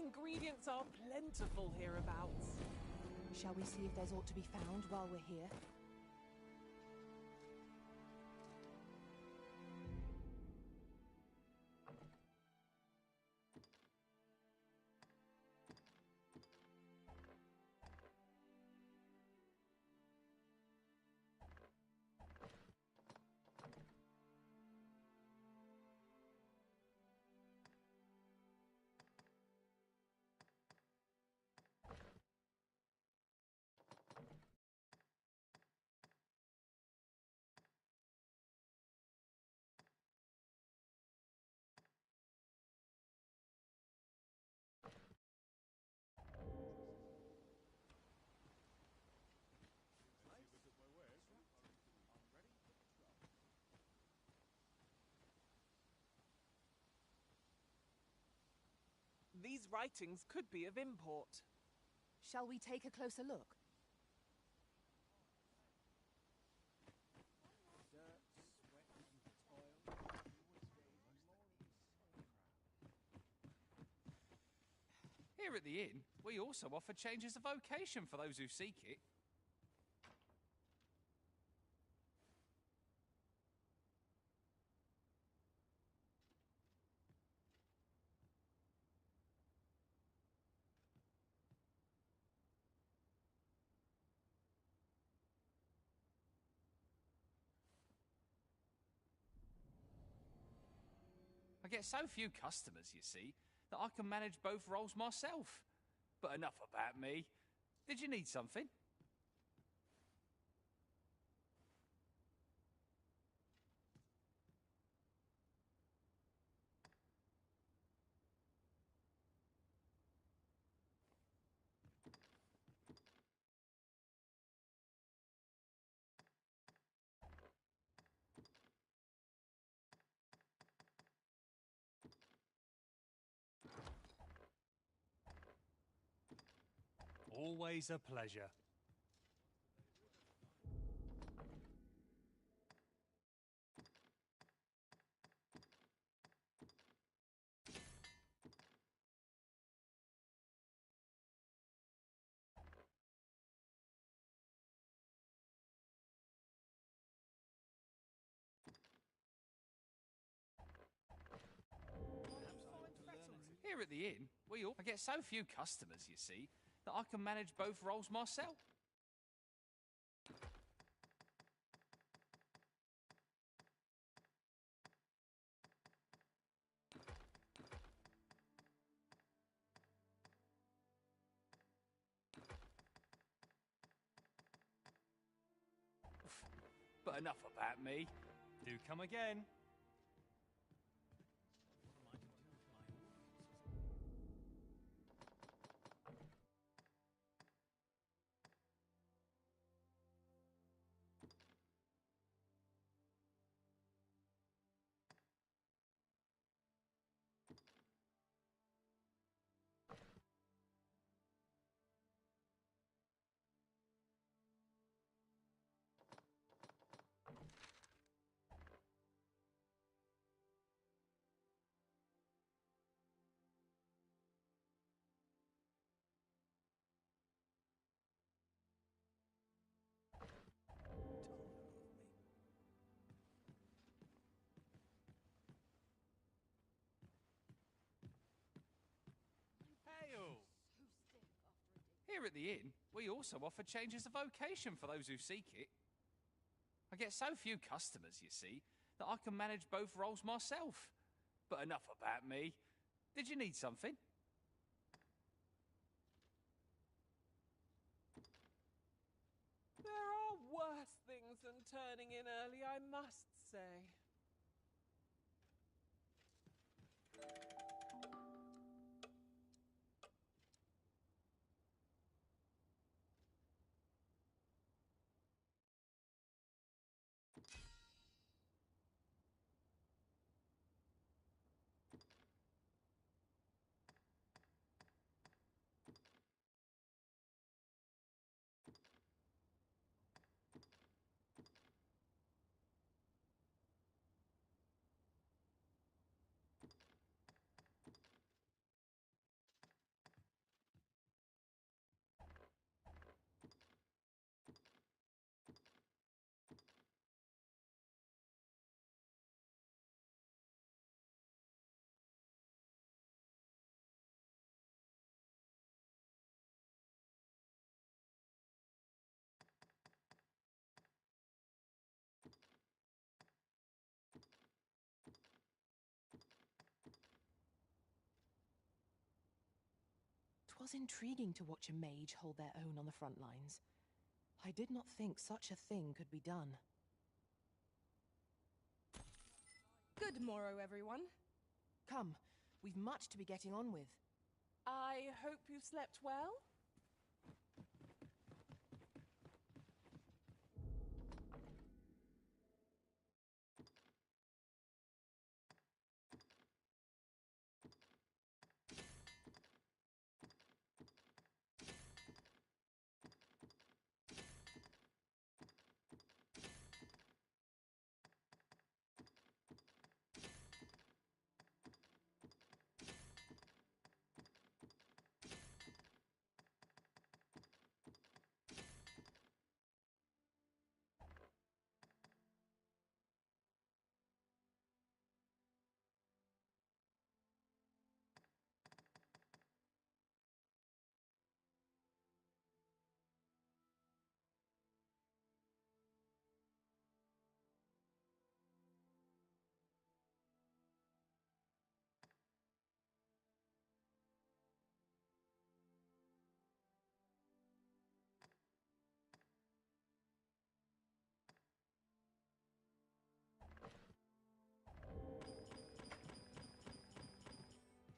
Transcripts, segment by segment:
ingredients are plentiful hereabouts. Shall we see if there's aught to be found while we're here? These writings could be of import. Shall we take a closer look? Here at the inn, we also offer changes of vocation for those who seek it. I get so few customers, you see, that I can manage both roles myself. But enough about me. Did you need something? Always a pleasure. Here at the inn, I get so few customers, you see, that I can manage both roles myself. But enough about me. Do come again. Here at the inn, we also offer changes of vocation for those who seek it. I get so few customers, you see, that I can manage both roles myself. But enough about me. Did you need something? There are worse things than turning in early, I must say. was intriguing to watch a mage hold their own on the front lines. I did not think such a thing could be done. Good morrow, everyone. Come, we've much to be getting on with. I hope you slept well?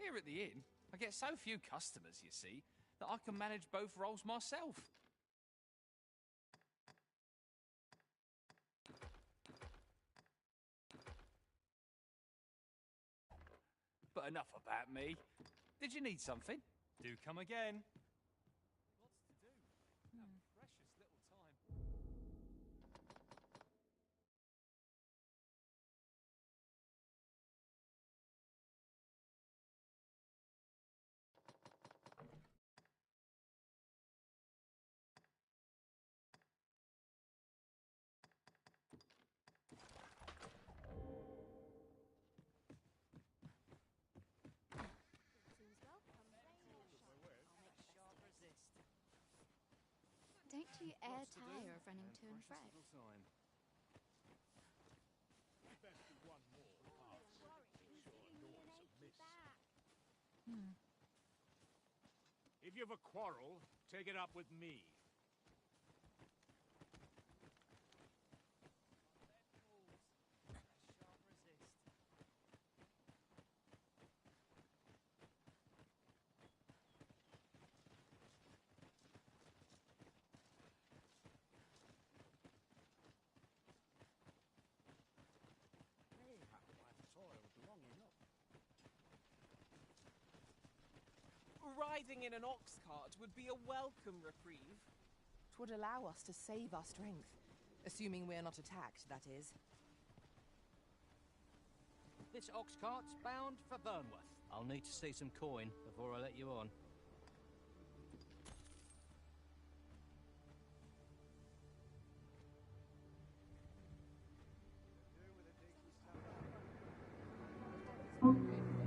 Here at the inn, I get so few customers, you see, that I can manage both roles myself. But enough about me. Did you need something? Do come again. Lots to do. Precious little time. Don't you e'er tire of running to and fro? If you've a quarrel, take it up with me. Riding in an ox cart would be a welcome reprieve. 'Twould allow us to save our strength. Assuming we're not attacked, that is. This ox cart's bound for Burnworth. I'll need to see some coin before I let you on.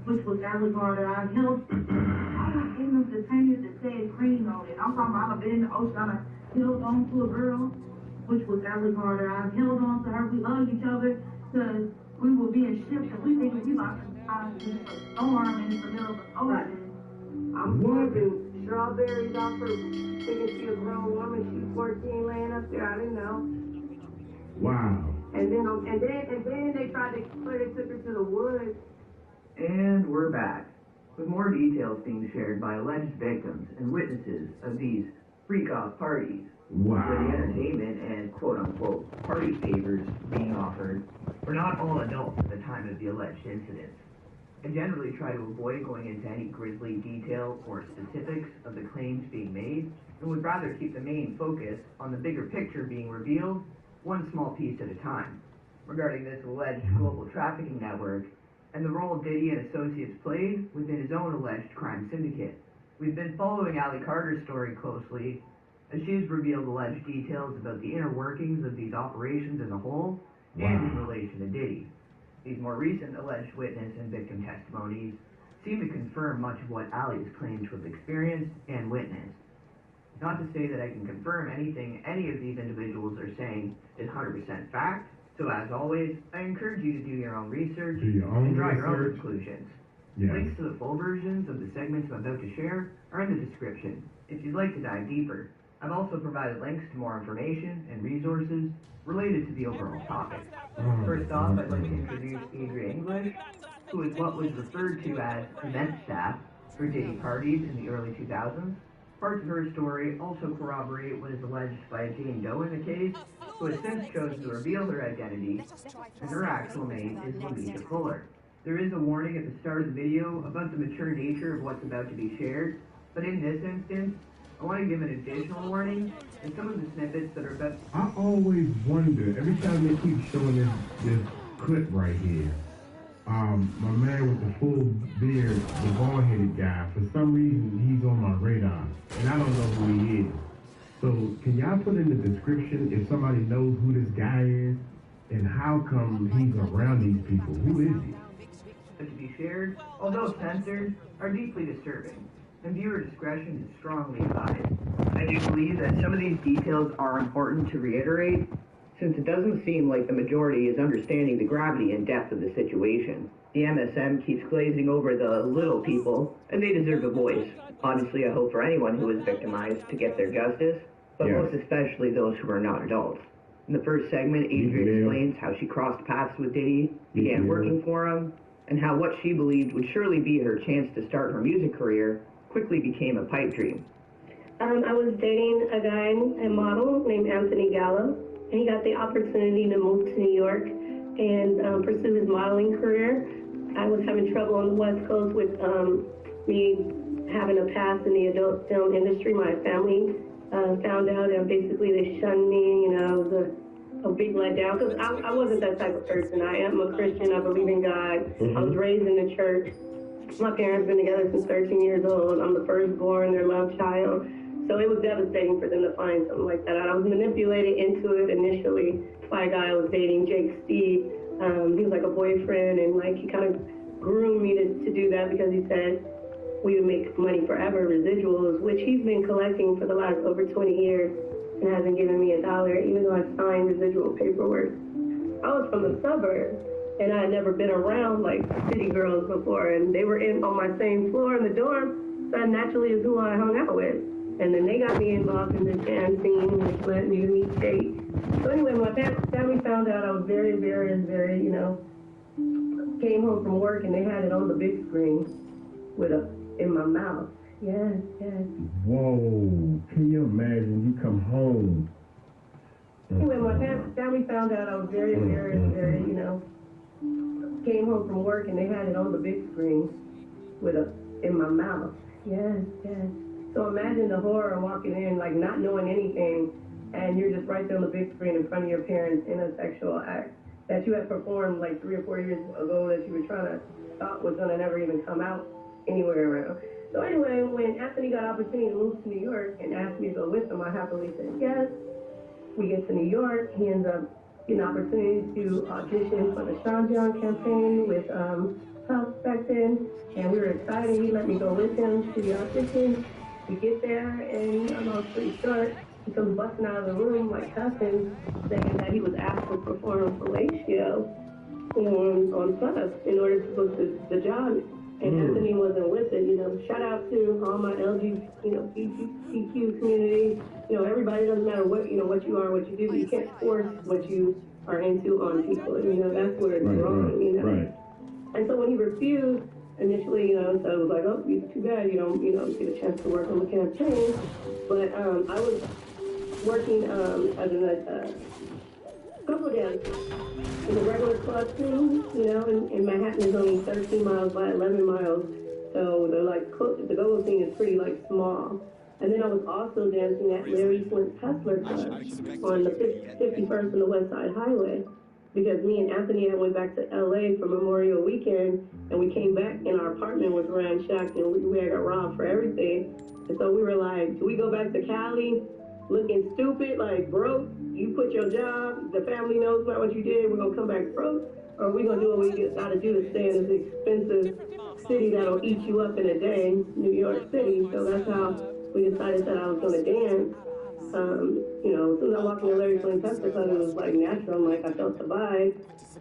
Which was Allegor that I held. Oh my goodness, the painted that said green on it. I'm talking about I've been in the ocean, I held on to a girl, which was Allegor that I held on to her. We loved each other because we were being shipped and we think we like a storm and it's the middle of the ocean. I'm wondering strawberries off her thinking she a grown woman, she's 14 laying up there, I didn't know. Wow. And then they tried to they took her to the woods. And we're back, with more details being shared by alleged victims and witnesses of these freak-off parties, Wow. where the entertainment and quote-unquote party favors being offered were not all adults at the time of the alleged incidents. I generally try to avoid going into any grisly detail or specifics of the claims being made, and would rather keep the main focus on the bigger picture being revealed, one small piece at a time, regarding this alleged global trafficking network and the role Diddy and associates played within his own alleged crime syndicate. We've been following Allie Carter's story closely, as she has revealed alleged details about the inner workings of these operations as a whole, and in relation to Diddy. These more recent alleged witness and victim testimonies seem to confirm much of what Allie has claimed to have experienced and witnessed. Not to say that I can confirm anything any of these individuals are saying is 100% fact, so as always, I encourage you to do your own research and draw your own conclusions. Yeah. Links to the full versions of the segments I'm about to share are in the description, if you'd like to dive deeper. I've also provided links to more information and resources related to the overall topic. First off, I'd like to introduce Adria English, who is what was referred to as event staff for Diddy parties in the early 2000s. Parts of her story also corroborate what is alleged by Jane Doe in the case, who has since chosen to reveal her identity, and her actual name is Louisa Fuller. There is a warning at the start of the video about the mature nature of what's about to be shared, but in this instance, I want to give an additional warning in some of the snippets that are about... I always wonder, every time they keep showing this clip right here, my man with the full beard, the bald-headed guy, for some reason he's on my radar, and I don't know who he is. So can y'all put in the description if somebody knows who this guy is, and how come he's around these people? Who is he? To be shared, although censored, are deeply disturbing, and viewer discretion is strongly advised. I do believe that some of these details are important to reiterate, since it doesn't seem like the majority is understanding the gravity and depth of the situation. The MSM keeps glazing over the little people, and they deserve a voice. Obviously, I hope for anyone who is victimized to get their justice, but most especially those who are not adults. In the first segment, Adria explains how she crossed paths with Diddy, began working for him, and how what she believed would surely be her chance to start her music career quickly became a pipe dream. I was dating a guy, a model named Anthony Gallo, and he got the opportunity to move to New York and pursue his modeling career. I was having trouble on the West Coast with me having a past in the adult film industry. My family found out, and basically they shunned me. You know, it was a big letdown because I wasn't that type of person. I am a Christian. I believe in God. I was raised in the church. My parents been together since 13 years old. I'm the firstborn, their love child. So it was devastating for them to find something like that. I was manipulated into it initially by a guy I was dating, Jake Steve. He was like a boyfriend, and like he kind of groomed me to do that because he said we would make money forever, residuals, which he's been collecting for the last over 20 years and hasn't given me $1, even though I signed residual paperwork. I was from the suburbs, and I had never been around like city girls before, and they were on my same floor in the dorm, so that naturally is who I hung out with. And then they got me involved in the dance scene, which led me to meet Jake. So anyway, my family found out I was very, you know, came home from work and they had it on the big screen in my mouth. Yes. Whoa, can you imagine you come home? Anyway, my family found out I was very, you know, came home from work and they had it on the big screen in my mouth. Yes. So imagine the horror walking in, like not knowing anything, and you're just right there on the big screen in front of your parents in a sexual act that you had performed like 3 or 4 years ago that you were thought was gonna never even come out anywhere around. So anyway, when Anthony got opportunity to move to New York and asked me to go with him, I happily said yes. We get to New York, he ends up getting an opportunity to audition for the Sean John campaign with Puff back then, and we were excited. He let me go with him to the audition. We get there, and I'm all pretty short. He comes busting out of the room like cussing, saying that he was asked to perform a fellatio on Puff in order to book the job. And Anthony wasn't with it, you know. Shout out to all my LGBTQ community. You know, everybody, doesn't matter what you are, what you do. You can't force what you are into on people. You know, that's where it's wrong, you know. Right. And so when he refused, initially, you know, so it was like, oh, it's too bad you don't, get a chance to work on the campaign. But I was working as a couple dancer in a regular club scene, you know, and Manhattan is only 13 miles by 11 miles. So the go-go scene is pretty small. And then I was also dancing at Larry Flint's Hustler Club on the 51st and the West Side Highway. Because me and Anthony had went back to LA for Memorial Weekend, and we came back and our apartment was ransacked and we had got robbed for everything. And so we were like, do we go back to Cali looking stupid, like broke? You quit your job, the family knows about what you did, we're gonna come back broke? Or are we gonna do what we gotta do to stay in this expensive city that'll eat you up in a day, New York City? So that's how we decided that I was gonna dance. As soon as I walked into Larry Flynn Tester Club, it was like natural. I'm like, I felt the vibe.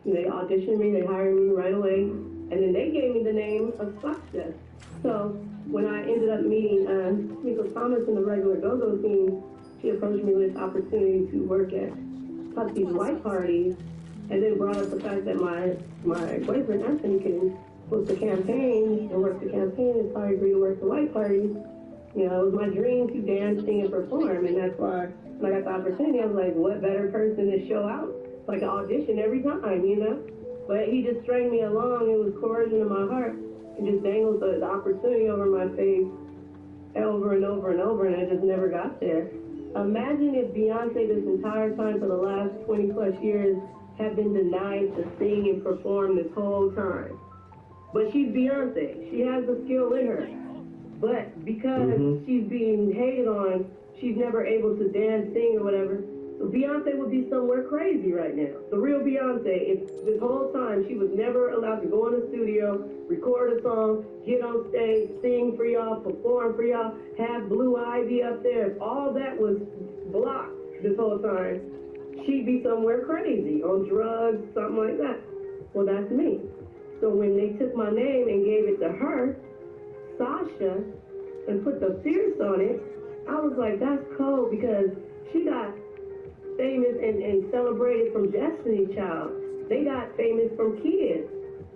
They auditioned me, they hired me right away, and then they gave me the name of Sasha. So when I ended up meeting Miko Thomas in the regular go-go team, she approached me with this opportunity to work at Puffy's white parties, and then brought up the fact that my boyfriend Anthony can book the campaign and work the campaign, and so I agreed to work the white parties. It was my dream to dance, sing, and perform, and that's why when I got the opportunity, I was like, what better person to show out? Like an audition every time, But he just stringed me along. It was coercion in my heart. It just dangled the opportunity over my face over and over and over, and I just never got there. Imagine if Beyonce this entire time for the last 20 plus years had been denied to sing and perform this whole time. But she's Beyonce. She has the skill in her. But because she's being hated on, she's never able to dance, sing, or whatever. So Beyonce would be somewhere crazy right now. The real Beyonce, if this whole time she was never allowed to go in the studio, record a song, get on stage, sing for y'all, perform for y'all, have Blue Ivy up there. If all that was blocked this whole time, she'd be somewhere crazy, on drugs, something like that. Well, that's me. So when they took my name and gave it to her, Sasha, and put the fierce on it, I was like, that's cold, because she got famous and celebrated from Destiny's Child. They got famous from kids.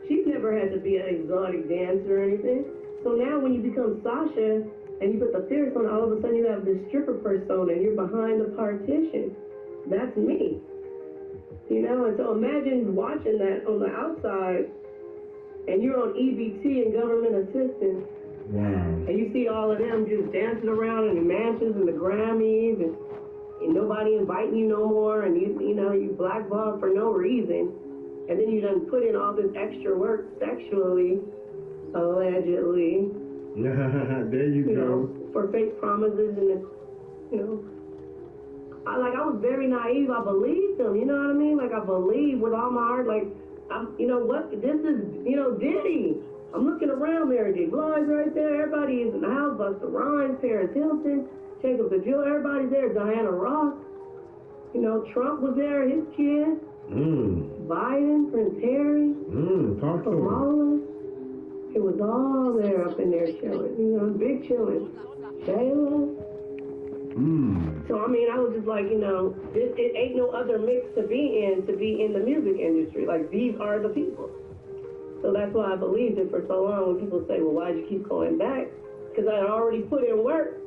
She's never had to be an exotic dancer or anything. So now when you become Sasha and you put the fierce on, all of a sudden you have this stripper persona and you're behind the partition. That's me. And so imagine watching that on the outside and you're on EBT and government assistance. Wow. And you see all of them just dancing around in the mansions and the Grammys and nobody inviting you no more, and you blackballed for no reason, and then you done put in all this extra work sexually, allegedly. There you go. For fake promises, and I was very naive. I believed them. You know what I mean? Like I believed with all my heart. Like this is Diddy. I'm looking around, Mary J. Blige right there. Everybody is in the house. Busta Rhymes, Paris Hilton, Jacob the Jeweler, everybody's there. Diana Ross. Trump was there, his kid. Biden, Prince Harry. Talk to Kamala. It was all there up in there chilling. Big chilling. Shayla. So, I was just like, it ain't no other mix to be in the music industry. Like, these are the people. So that's why I believed it for so long when people say, well, why'd you keep going back? Because I had already put in work.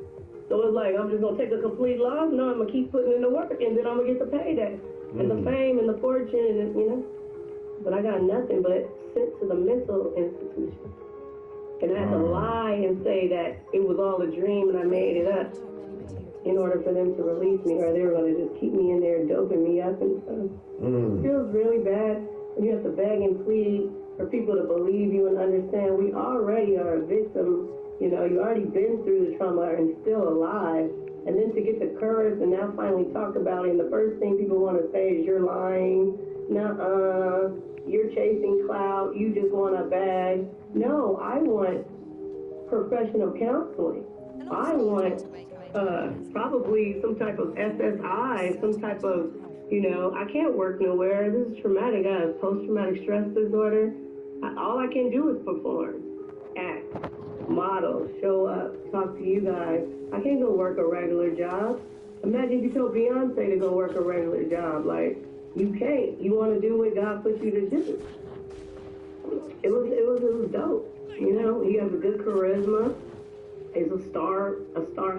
So it's like, I'm just going to take a complete loss? No, I'm going to keep putting in the work, and then I'm going to get the payday. And the fame and the fortune, and But I got nothing but sent to the mental institution. And I had to lie and say that it was all a dream and I made it up in order for them to release me, or they were going to just keep me in there doping me up and stuff. It feels really bad when you have to beg and plead for people to believe you and understand we already are a victim. You already been through the trauma and still alive. And then to get the courage and now finally talk about it, and the first thing people want to say is you're lying. Nuh-uh. You're chasing clout. You just want a bag. No, I want professional counseling. I want probably some type of SSI, some type of, I can't work nowhere. This is traumatic. I have post-traumatic stress disorder. All I can do is perform, act, model, show up, talk to you guys. I can't go work a regular job. Imagine if you told Beyonce to go work a regular job. Like, you can't. You want to do what God put you to do. It was dope. He has a good charisma. There's a star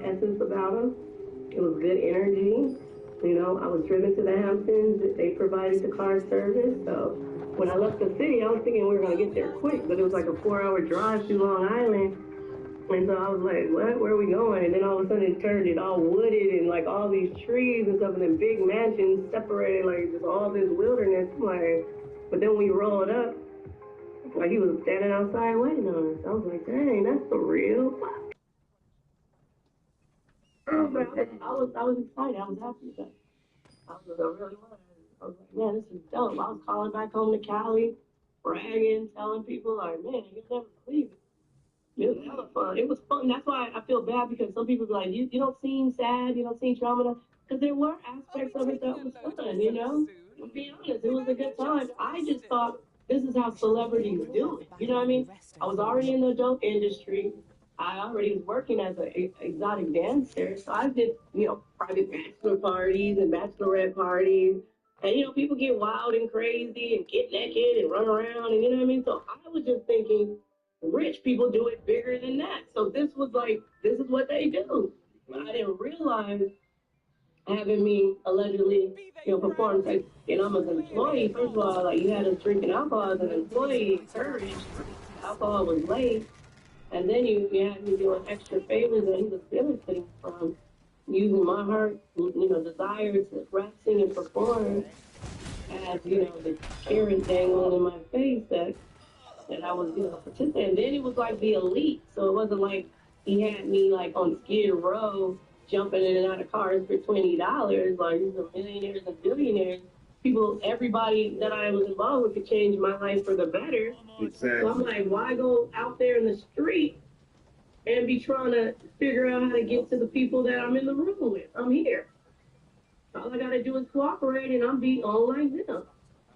essence about him. It was good energy. I was driven to the Hamptons. They provided the car service. So when I left the city, I was thinking we were going to get there quick, but it was like a 4-hour drive through Long Island. And so I was like, what? Where are we going? And then all of a sudden it turned it all wooded and like all these trees and stuff and then big mansions separated, like just all this wilderness. Like, but then we rolled up, like he was standing outside waiting on us. I was like, dang, that's for real. I was excited. I was happy with that. I really was. I was like, man, this is dope. I was calling back home to Cali, bragging, telling people like, man, you'll never believe it. It was hella fun. It was fun. That's why I feel bad because some people be like, you don't seem sad, you don't seem trauma. Because there were aspects of it that was fun, you know? To be honest, it was a good time. I just thought this is how celebrities do it. You know what I mean? I was already in the adult industry. I already was working as an exotic dancer. So I did, private bachelor parties and bachelorette parties. And, people get wild and crazy and get naked and run around. And you know what I mean? So I was just thinking, rich people do it bigger than that. So this was like, this is what they do. But I didn't realize having me allegedly, perform sex, and I'm an employee. First of all, like you had us drinking alcohol as an employee, encouraged. Alcohol was late, and then you had me doing extra favors that he was benefiting from, using my heart, desire to rap, sing, and perform as, the carrot dangling in my face that I was, participating. And then it was like the elite, so it wasn't like he had me like on Skid Row jumping in and out of cars for $20. Like these are millionaires and billionaires. People, everybody that I was involved with could change my life for the better. Exactly. So I'm like, why go out there in the street and be trying to figure out how to get to the people that I'm in the room with? I'm here. All I gotta do is cooperate, and I'm be on like them.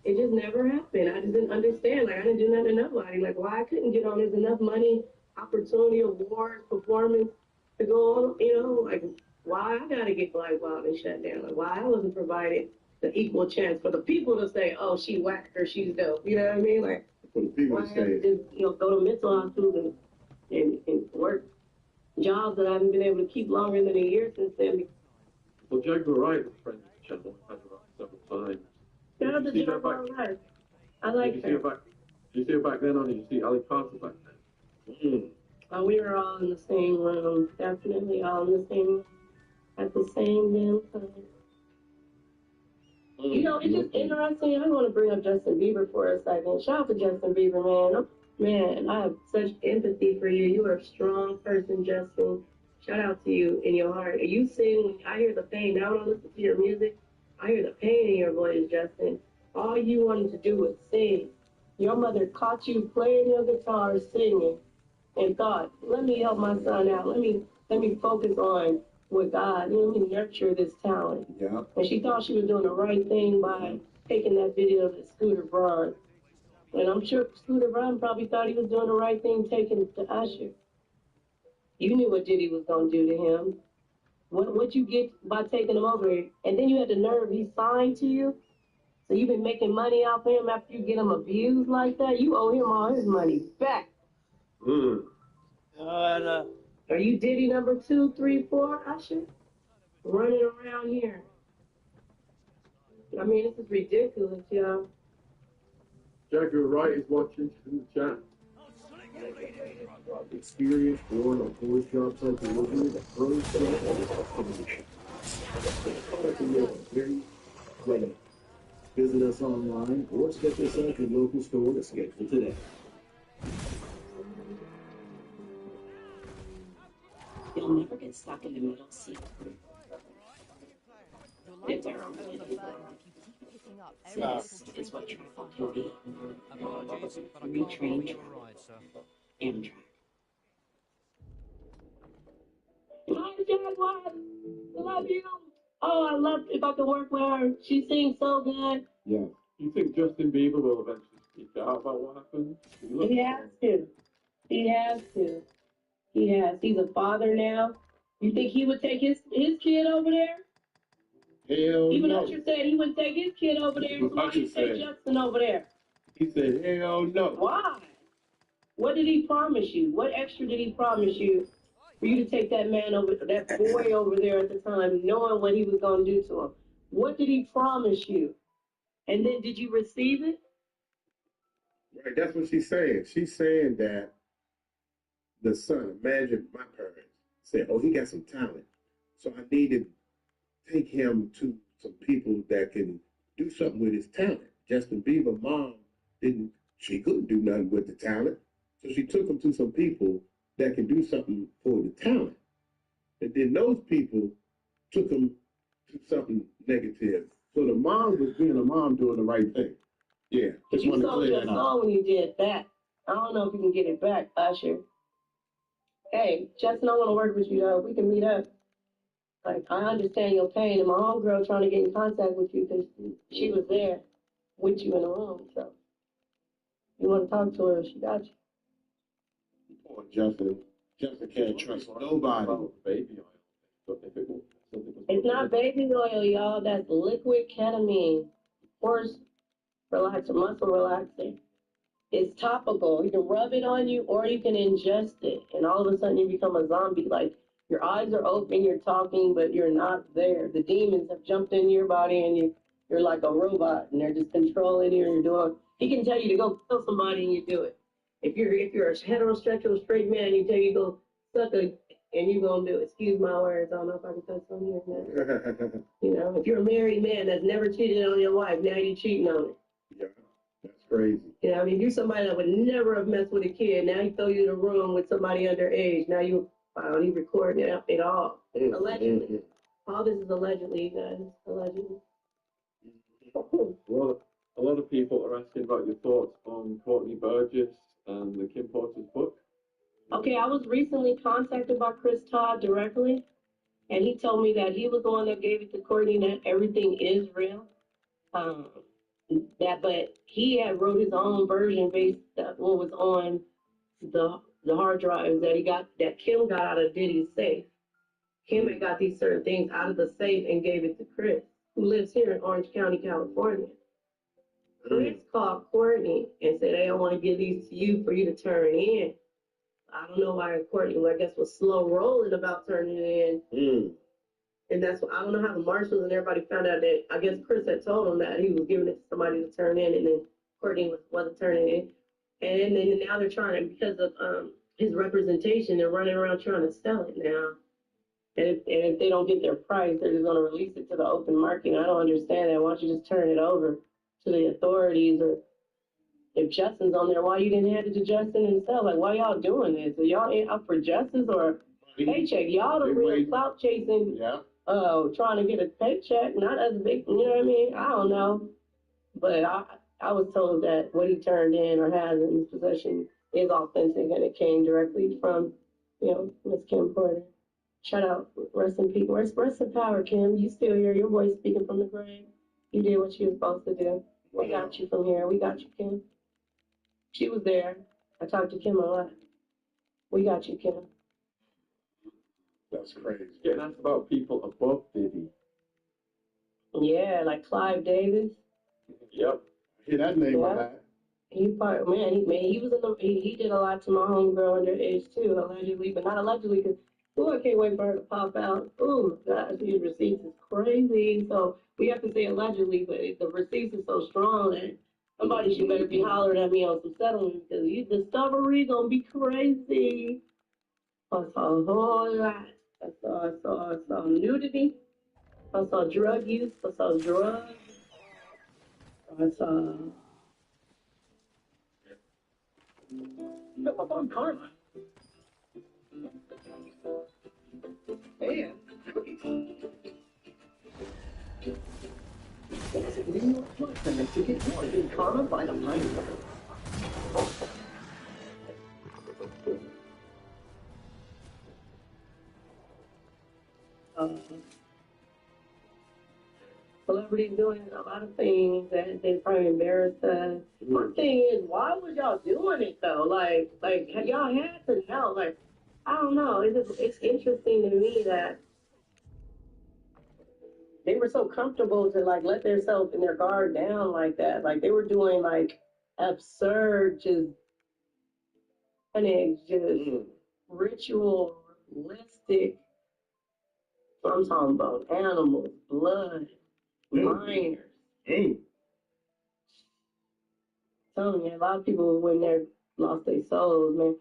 It just never happened. I just didn't understand. Like, I didn't do nothing to nobody. Like, why I couldn't get on? There's enough money, opportunity, awards, performance to go on, like, why I got to get blackballed and shut down? Like, why I wasn't provided the equal chance for the people to say, oh, she whacked or she's dope. You know what I mean? Like, for the people why to I have to just, go to mental hospitals and work jobs that I haven't been able to keep longer than a year since then. Well, Jack Wright, a friend of the channel, had her up several times. Shout out to Jack Wright. I like her. Did you see her back then, or did you see Ali Carter back then? We were all in the same room, definitely all in the same room at the same damn time. It's just interesting. I want to bring up Justin Bieber for a second. Shout out to Justin Bieber, man. I have such empathy for you. You are a strong person, Justin. Shout out to you in your heart. You sing, I hear the pain. Now when I listen to your music, I hear the pain in your voice, Justin. All you wanted to do was sing. Your mother caught you playing your guitar, singing, and thought, let me help my son out. Let me focus on what God, let me nurture this talent. Yeah. And she thought she was doing the right thing by taking that video to Scooter Braun. And I'm sure Scooter Braun probably thought he was doing the right thing taking it to Usher. You knew what Diddy was going to do to him. What you get by taking him over here? And then you had the nerve, he signed to you. So you've been making money off him after you get him abused like that? You owe him all his money back. Are you Diddy number 2, 3, 4, Usher? Running around here. I mean, this is ridiculous, y'all. Jackie Wright is watching in the chat. Experience born on voice job type delivery that grows very ready. Visit us online or schedule us at your local store to schedule today. You'll never get stuck in the middle seat. It's our own is what you're fucking retrain Amtrak. Hi, Jaguar. I love you. Oh, I love if I could work with her. She sings so good. Yeah. You think Justin Bieber will eventually speak out about what happened? He has to. He has to. He has. He's a father now. You think he would take his kid over there? Hell Even no. Usher said he would take his kid over there. So why you take Justin over there? He said, hell no. Why? What did he promise you? What extra did he promise you for you to take that man over, that boy over there at the time, knowing what he was going to do to him? What did he promise you? And then did you receive it? Right, that's what she's saying. She's saying that the son, imagine my parents said, oh, he got some talent. So I need to take him to some people that can do something with his talent. Justin Bieber's mom she couldn't do nothing with the talent. So she took him to some people that can do something for the talent. And then those people took him to something negative. So the mom was being a mom doing the right thing. Yeah. But you sold your soul when you did that. I don't know if you can get it back, Usher. hey, Justin, I want to work with you though. We can meet up. Like, I understand your pain, and my homegirl trying to get in contact with you because she was there with you in the room. So, you want to talk to her, she got you. Poor Justin. Justin can't trust nobody. It's not baby oil, y'all. That's liquid ketamine. Horse relaxer, muscle relaxer. It's topical. You can rub it on you or you can ingest it. And all of a sudden you become a zombie. Like, your eyes are open, you're talking, but you're not there. The demons have jumped into your body and you're like a robot and they're just controlling you and you're doing. He can tell you to go kill somebody and you do it. If you're a heterosexual straight man, he tell you to go suck a, and you gonna do it. Excuse my words. I don't know if I can touch on here now. You know, if you're a married man that's never cheated on your wife, now you're cheating on it. Yeah, that's crazy. You know, I mean, you're somebody that would never have messed with a kid. Now he throw you in a room with somebody underage. Now you, wow, he recording it all. Allegedly. All this is allegedly, you guys. Allegedly. Well, a lot of people are asking about your thoughts on Courtney Burgess and the Kim Porter's book. Okay, I was recently contacted by Chris Todd directly, and he told me that he was the one that gave it to Courtney, that everything is real. But he had wrote his own version based on what was on the hard drives that Kim got out of Diddy's safe. Kim had got these certain things out of the safe and gave it to Chris, who lives here in Orange County, California. Chris called Courtney and said, hey, I want to give these to you for you to turn in. I don't know why Courtney, I guess, was slow rolling about turning it in. And that's what, I don't know how the marshals and everybody found out that, I guess Chris had told him that he was giving it to somebody to turn in, and then Courtney wasn't turning in. And then now they're trying to, because of his representation, they're running around trying to sell it now. And if they don't get their price, they're just going to release it to the open market. And I don't understand that. Why don't you just turn it over to the authorities? Or if Justin's on there, why you didn't hand it to Justin himself? Like, why y'all doing this? Are y'all up for justice or paycheck? Y'all the real clout chasing, trying to get a paycheck, not as big, you know what I mean? I don't know. But I was told that what he turned in or has in his possession is authentic and it came directly from, Miss Kim Porter. Shout out, rest in peace. Rest in power, Kim. You still here. Your voice speaking from the grave. You did what you were supposed to do. We got you from here. We got you, Kim. She was there. I talked to Kim a lot. We got you, Kim. That's crazy. Getting asked about people above Diddy. Yeah, like Clive Davis. Yep. Hear that name a lot. He was in the, he did a lot to my homegirl underage too, allegedly, but not allegedly, because I can't wait for her to pop out. Ooh, God, these receipts is crazy. So we have to say allegedly, but the receipts is so strong that somebody should better be hollering at me on some settlement, because the discovery gonna be crazy. I saw a whole lot. I saw nudity. I saw drug use. I saw drugs. I saw. Up on karma. And New York Flight Center to get more in karma by the Pioneer. Celebrities doing a lot of things that they probably embarrassed us. My thing is, why was y'all doing it though? Like y'all had to know. Like, I don't know. It's interesting to me that they were so comfortable to like let themselves and their guard down like that. Like they were doing like absurd, just ritualistic. I'm talking about animals, blood. Minors. Telling you, a lot of people when they're lost their souls, man.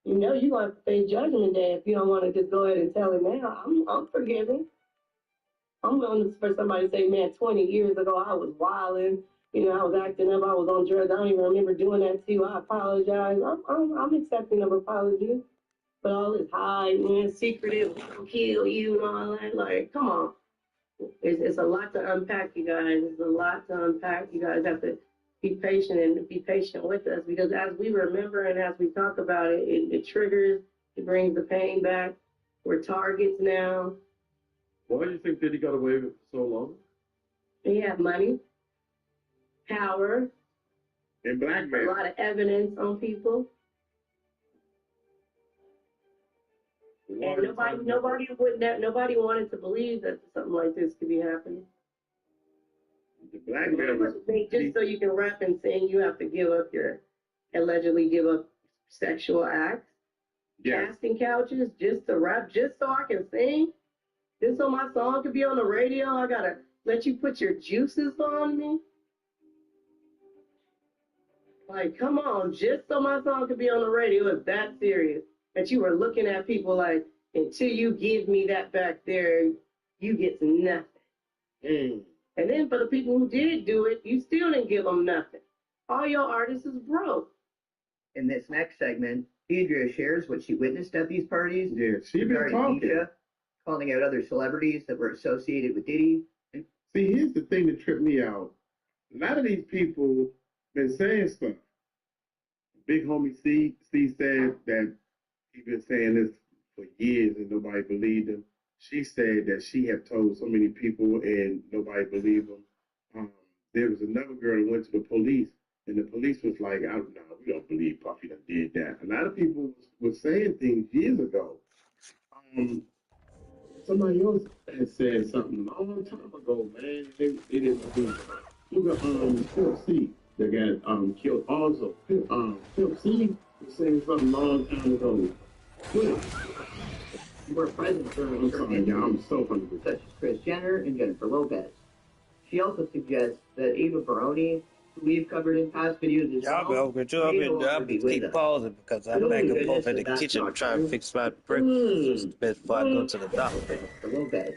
You know you're gonna have to face judgment day if you don't want to just go ahead and tell it now. I'm forgiving. I'm willing for somebody to say, man, 20 years ago I was wilding, I was acting up, I was on drugs. I don't even remember doing that to you. I apologize. I'm accepting of apology. But all this hiding, secretive, I'll kill you and all that, like, come on. It's a lot to unpack, you guys. It's a lot to unpack. You guys have to be patient and be patient with us, because as we remember and as we talk about it, it triggers It brings the pain back. We're targets now. Why do you think Diddy got away with it for so long? He had money, power, And black man. a lot of evidence on people. And nobody wanted to believe that something like this could be happening. The black man was Just so you can rap and sing, you have to allegedly give up sexual acts, casting couches, just to rap, just so I can sing, just so my song could be on the radio. I gotta let you put your juices on me. Like, come on, just so my song could be on the radio, it's that serious that you were looking at people like, until you give me that back there, you get nothing. And then for the people who did do it, you still didn't give them nothing. All your artists is broke. In this next segment, Adria shares what she witnessed at these parties. Yeah, she been regarding talking. Nisha, calling out other celebrities that were associated with Diddy. See, here's the thing that tripped me out. A lot of these people been saying stuff. Big homie C said that he been saying this for years and nobody believed him. She said that she had told so many people and nobody believed him. There was another girl that went to the police and the police was like, "No, we don't believe Puffy that did that." A lot of people was saying things years ago. Somebody else had said something a long time ago, man. They didn't believe it. Look at Phil C that got killed also. Phil C was saying something a long time ago. You were present during I'm sorry, y'all. I'm so hungry. Such as Kris Jenner and Jennifer Lopez. She also suggests that Ava Baroni, who we've covered in past videos as Y'all well, good job. may Keep pausing because I'm back and forth in the kitchen trying to fix my breakfast before I go to the doctor. Lopez.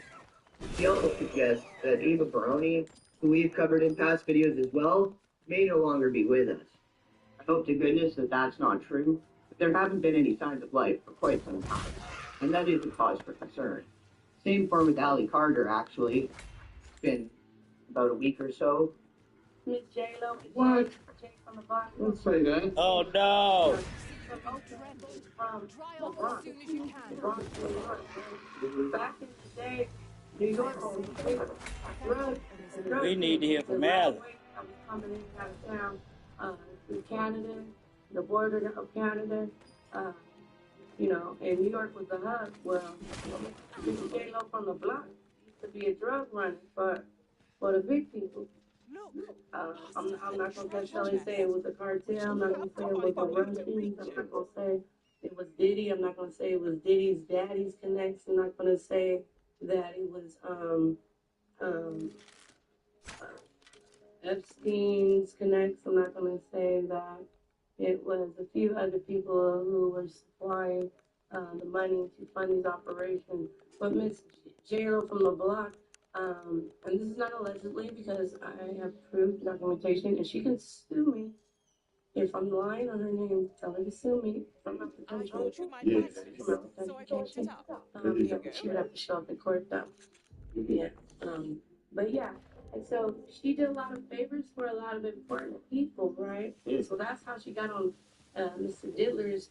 She also suggests that Ava Baroni, who we've covered in past videos as well, may no longer be with us. I hope to goodness that that's not true, but there haven't been any signs of life for quite some time, and that is a cause for concern. Same for with Allie Carter, actually. It's been about a week or so. Miss J-Lo. What? Don't say that. Oh no! Back in the day, New York was We need to hear from Allie. I was coming in out of town through Canada, the border of Canada. And New York was the hub. Well, Miss J-Lo from the block used to be a drug runner for the big people. I'm not going to necessarily say it was a cartel. I'm not going to say it was a Russians. I'm not going to say it was Diddy. I'm not going to say it was Diddy's daddy's connects. I'm not going to say that it was Epstein's connects. I'm not going to say that it was a few other people who were supplying the money to fund these operations. But Miss J-Lo from the block, and this is not allegedly because I have proof documentation, and she can sue me if I'm lying on her name. Tell her to sue me. I'm not the country. She would have to show up in court though. Yeah. But yeah. And so she did a lot of favors for a lot of important people, right? So that's how she got on Mr. Diddler's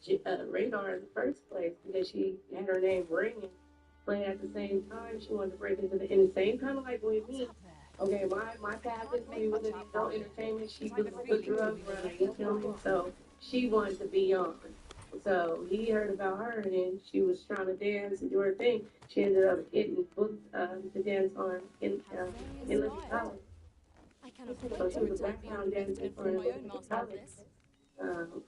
radar in the first place, because she had her name ringing. But at the same time, she wanted to break into the same kind of like with me. Okay, my path is maybe with adult entertainment. She was a good drug runner, you feel me? So she wanted to be on. So he heard about her, and then she was trying to dance and do her thing. She ended up getting booked to dance on in Living Color. So she was a background dancer for Living Color.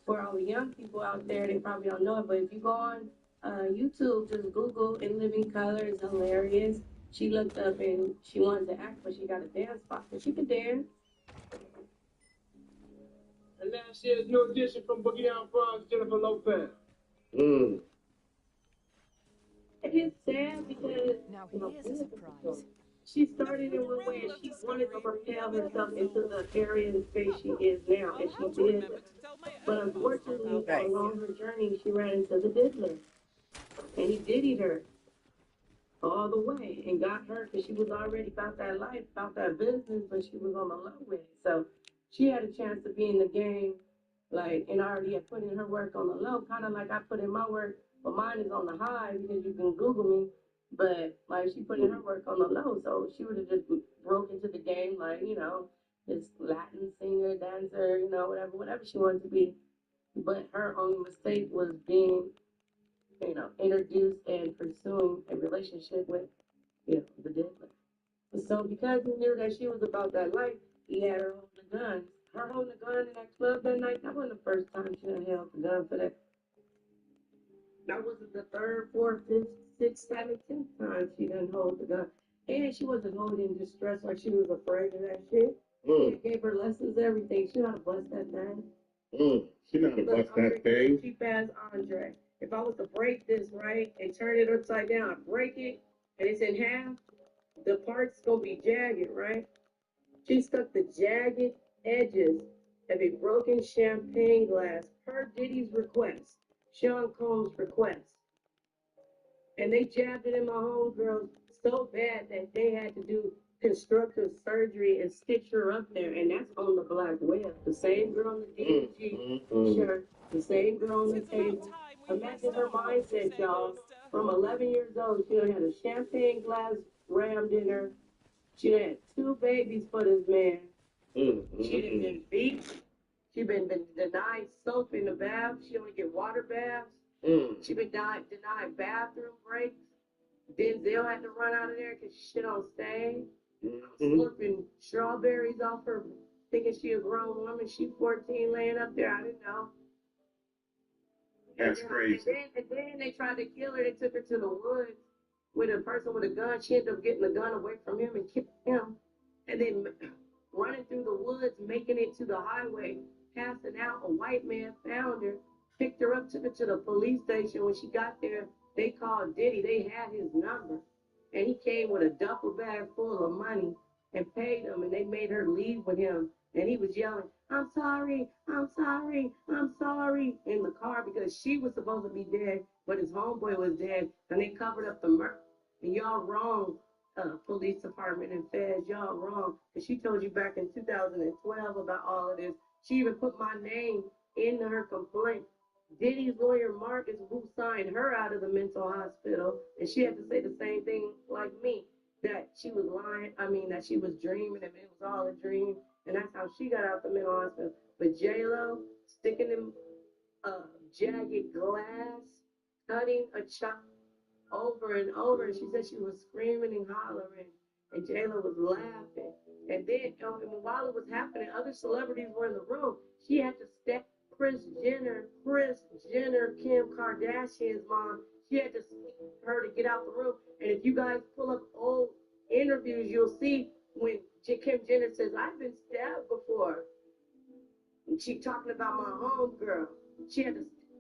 For all the young people out there, they probably don't know it, but if you go on YouTube, just Google In Living Color. It's hilarious. She looked up and she wanted to act, but she got a dance spot, but she could dance. And last year's new addition from Boogie Down Bronx, Jennifer Lopez. It is sad because she started in one way and she wanted to propel herself into the area and space she is now, and she did. But unfortunately, along her journey, she ran into the Diddler, and he diddied her all the way and got her because she was already about that life, about that business, but she was on the low with it. So she had a chance to be in the game, like, and already had put in her work on the low, kind of like I put in my work But mine is on the high because you can Google me. But like she put in her work on the low, so she would have just broke into the game like, you know, this Latin singer, dancer, you know, whatever she wanted to be. But her only mistake was being, you know, introduced and pursuing a relationship with, you know, the diddler. So because he knew that she was about that life, he had her holding the gun. Her holding the gun in that club that night, that wasn't the first time she done held the gun for that. That wasn't the third, fourth, fifth, sixth, seventh, 10th time she done hold the gun. And she wasn't holding distress like she was afraid of that shit. He gave her lessons, everything. She know how to bust that thing. She know how to bust that thing. Cheap ass Andre. If I was to break this right and turn it upside down, I break it and it's in half, the part's gonna be jagged, right? She stuck the jagged edges of a broken champagne glass per Diddy's request, Sean Combs' request. And they jabbed it in my homegirl so bad that they had to do constructive surgery and stitch her up there. And that's on the black web. The same girl on the DMG shirt, the same girl on the table. Imagine her mindset, y'all. From 11 years old, she done had a champagne glass rammed in her. She had 2 babies for this man. She done been beat. She been denied soap in the bath. She only get water baths. She been denied bathroom breaks. Denzel had to run out of there because shit on stage. Slurping strawberries off her, thinking she a grown woman. She 14 laying up there. I didn't know. That's crazy. And then they tried to kill her. They took her to the woods with a person with a gun. She ended up getting the gun away from him and killed him. And then running through the woods, making it to the highway, passing out. A white man found her, picked her up, took her to the police station. When she got there, they called Diddy. They had his number. And he came with a duffel bag full of money and paid him. And they made her leave with him. And he was yelling, I'm sorry, I'm sorry, I'm sorry, in the car because she was supposed to be dead, but his homeboy was dead. And they covered up the murder. And y'all wrong, police department and feds, y'all wrong. Because she told you back in 2012 about all of this. She even put my name into her complaint. Diddy's lawyer, Mark, is who signed her out of the mental hospital. And she had to say the same thing like me, that she was lying. I mean, that she was dreaming and it was all a dream. And that's how she got out the mental hospital. But J-Lo, sticking them jagged glass, cutting a chop over and over. And she said she was screaming and hollering. And J-Lo was laughing. And then, while it was happening, other celebrities were in the room. She had to step Kris Jenner, Kim Kardashian's mom. She had to her to get out the room. And if you guys pull up old interviews, you'll see when Kim Jenner says, I've been stabbed before. And she talking about my homegirl. She had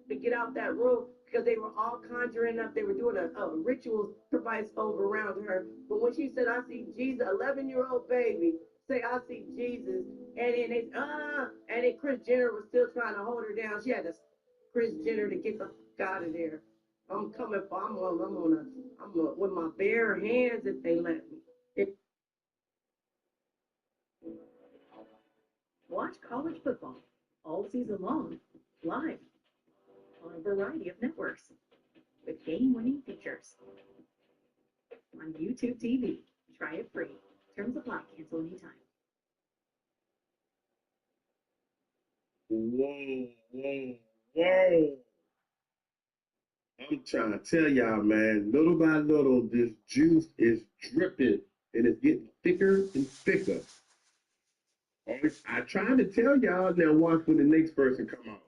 to get out that room because they were all conjuring up. They were doing a ritual device over around her. But when she said, I see Jesus, 11-year-old baby, say, I see Jesus. And then they, and then Kris Jenner was still trying to hold her down. She had to, Kris Jenner to get the fuck out of there. I'm with my bare hands if they let me. Watch college football all season long, live on a variety of networks with game-winning features on YouTube TV. Try it free. Terms apply. Cancel anytime. Whoa. I'm trying to tell y'all, man, little by little, this juice is dripping and it's getting thicker and thicker. I tried to tell y'all, now watch when the next person come out.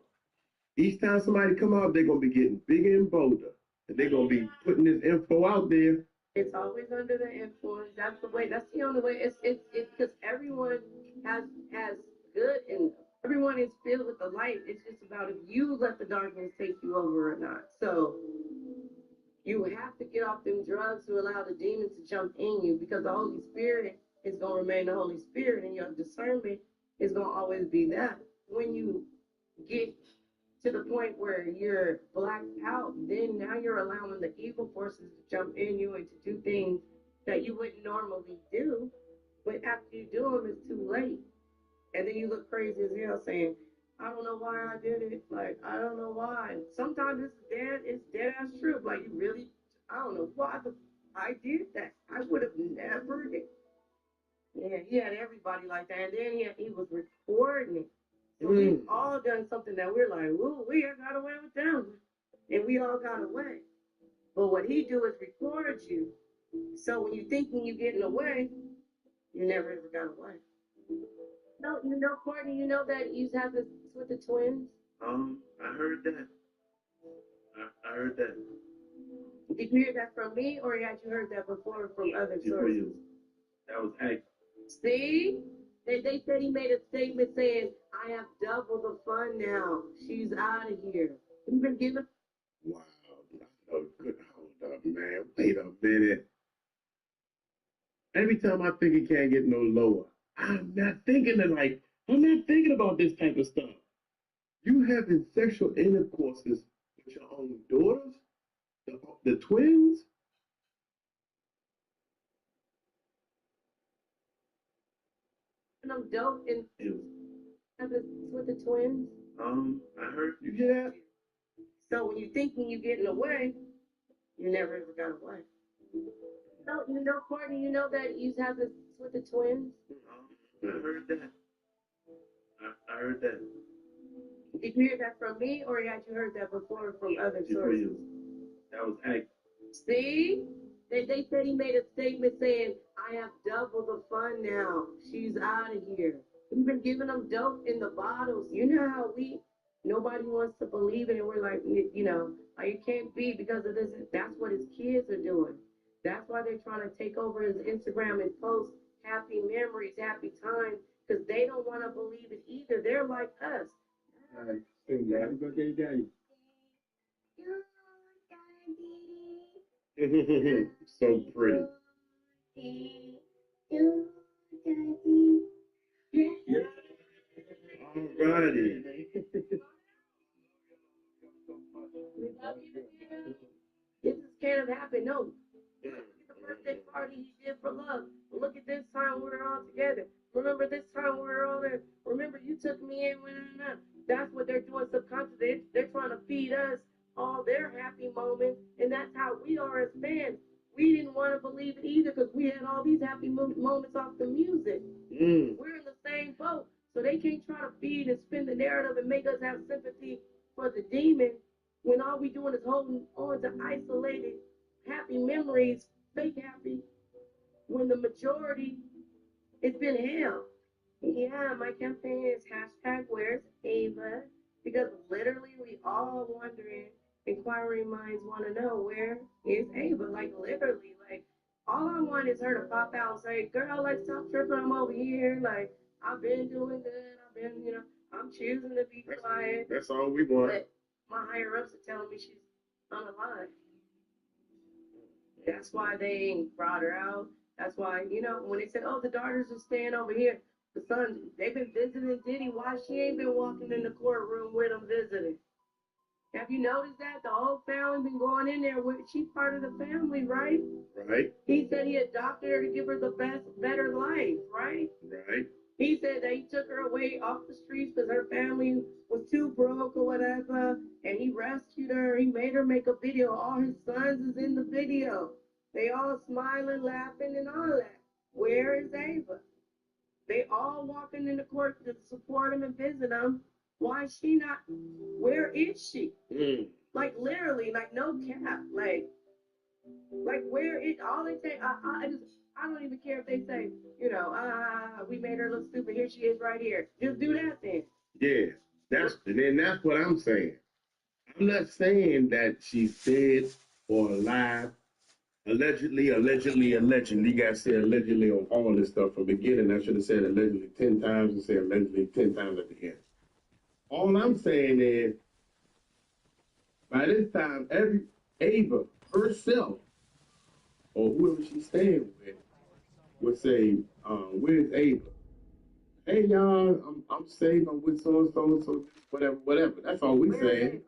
Each time somebody come out, they're going to be getting bigger and bolder. And they're going to be putting this info out there. It's always under the influence. That's the way. That's the only way. It's because everyone has good and everyone is filled with the light. It's just about if you let the darkness take you over or not. So you have to get off them drugs to allow the demons to jump in you because the Holy Spirit is going to remain the Holy Spirit and your discernment is going to always be that. When you get to the point where you're blacked out, then now you're allowing the evil forces to jump in you and to do things that you wouldn't normally do. But after you do them, it's too late. And then you look crazy as hell saying, I don't know why I did it. Like, I don't know why. Sometimes it's dead ass true. Like, you really, I don't know why I did that. I would have never did. Yeah, he had everybody like that. And then he was recording it. So we've all done something that we're like, ooh, we got away with them. And we all got away. But what he do is record you. So when you thinking you getting away, you never ever got away. No, you know, Courtney, you know that you have this with the twins? I heard that. I heard that. Did you hear that from me, or had you heard that before from other sources? That was accurate. See? They said he made a statement saying, I have double the fun now. She's out of here. You've been given... Wow. Good. Hold up, man. Wait a minute. Every time I think it can't get no lower, I'm not thinking about this type of stuff. You having sexual intercourses with your own daughters? The twins? And I'm dope and have this with the twins. I heard you hear that? So when you thinking you getting away, you never ever got away. No, you know, Courtney, you know that you have this with the twins? I heard that. I heard that. Did you hear that from me, or had you heard that before from other sources? That was accurate. See? They said he made a statement saying, I have double the fun now. She's out of here. We've been giving them dope in the bottles. You know how nobody wants to believe it, and we're like, you know, like it can't be because of this. That's what his kids are doing. That's why they're trying to take over his Instagram and post happy memories, happy times, because they don't want to believe it either. They're like us. All right. Sing happy birthday, Daddy. So pretty. Alrighty. This can't have happened. No. Look at the birthday party he did for love. Look at this time we were all together. Remember this time we were all there. Remember you took me in when that's what they're doing subconsciously. They're trying to feed us all their happy moments, and that's how we are as fans. We didn't want to believe it either because we had all these happy moments off the music. We're in the same boat, so they can't try to feed and spin the narrative and make us have sympathy for the demon when all we doing is holding on to isolated happy memories, fake happy, when the majority it's been hell. Yeah, my campaign is #Where's Ava? Because literally we all wondering, inquiring minds want to know where is Ava? Like literally, like all I want is her to pop out and say, girl, like stop tripping, I'm over here. Like I've been doing good. I've been, you know, I'm choosing to be quiet. That's all we want. But my higher ups are telling me she's unalive. That's why they ain't brought her out. That's why, you know, when they said, oh, the daughters are staying over here, the sons, they've been visiting Diddy. Why she ain't been walking in the courtroom with them visiting? Have you noticed that? The whole family been going in there with, she's part of the family, right? Right. He said he adopted her to give her the better life, right? Right. He said that he took her away off the streets because her family was too broke or whatever, and he rescued her. He made her make a video. All his sons is in the video. They all smiling, laughing, and all that. Where is Ava? They all walking in the court to support him and visit him. Why is she not? Where is she? Like literally, like no cap. Like where is all they say? I don't even care if they say, you know, we made her look stupid. Here she is right here. Just do that then. Yeah, that's what I'm saying. I'm not saying that she's dead or alive. Allegedly. You gotta say allegedly on all this stuff from the beginning. I should have said allegedly 10 times and said allegedly 10 times at the end. All I'm saying is, by this time, Ava herself, or whoever she's staying with, would say, where's Ava? Hey y'all, I'm safe, I'm with so and so, whatever. That's all we saying.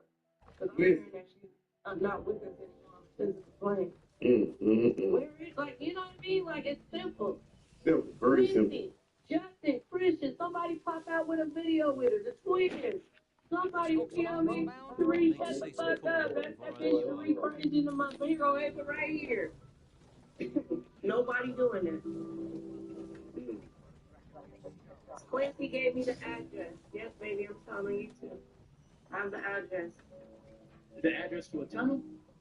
I'm not with us anymore. This is the plan. Where is, like, you know what I mean? Like, it's simple. Simple, very simple. Justin, Christian, somebody pop out with with a video with her, the twins. Somebody tell me, Sheree, shut the fuck up. That bitch Sheree furnished into my zero paper right here. Nobody doing that. Quincy gave me the address. Yes, baby, I'm telling you too. I have the address. The address to a tunnel?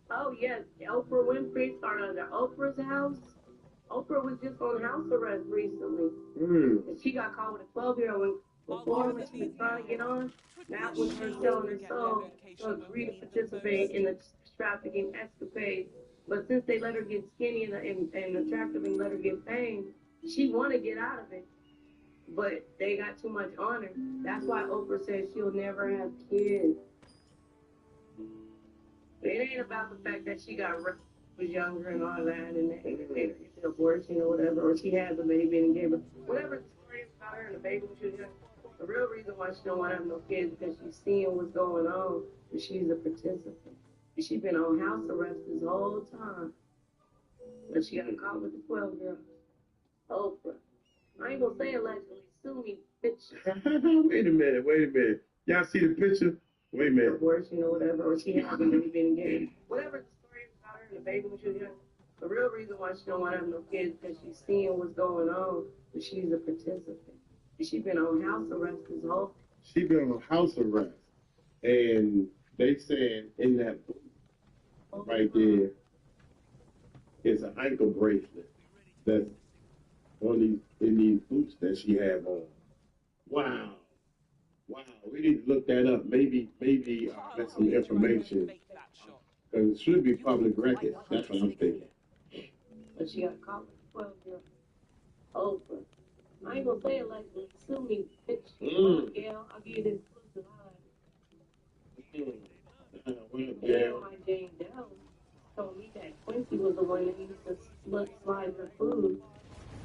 Oh, yes. Oprah Winfrey started under Oprah's house. Oprah was just on house arrest recently. And she got caught with a 12-year-old before when she was trying to get on. That was her selling her soul to agree to participate in the trafficking escapade. But since they let her get skinny and attractive and let her get fame, she want to get out of it. But they got too much on her. That's why Oprah says she'll never have kids. It ain't about the fact that she was younger and all that, and they did an abortion or whatever, or she had the baby and gave her whatever the story is about her and the baby when she was young. The real reason why she don't want to have no kids is because she's seeing what's going on, and she's a participant. And she's been on house arrest this whole time, but she got caught with the 12-year-old. Oprah. I ain't gonna say allegedly. Sue me, bitch. Wait a minute. Y'all see the picture? Wait a minute. Abortion or whatever, or she had the baby and gave whatever the story is about her and the baby when she was young. The real reason why she don't want to have no kids is because she's seeing what's going on, but she's a participant. And she's been on house arrest this whole. She been on house arrest, and they saying in that book right there is an ankle bracelet that's on these boots that she have on. Wow. We need to look that up. Maybe get some information. Because it should be public record. That's what I'm thinking. But she got caught with 12-year-old. Oprah. I ain't gonna say it like sue me, bitch. Gail, I'll give you this exclusive line. Gail, my Jane Doe, told me that Quincy was the one that used to slide her food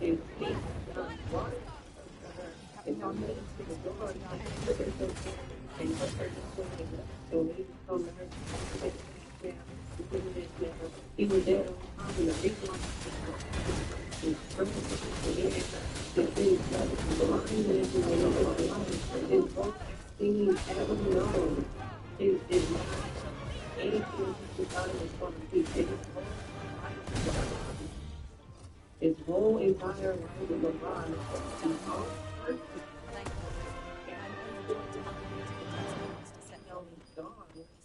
and speak water. And on the door, and put her to sleep. So he told her, he was there in the big one. His whole entire life with LeBron.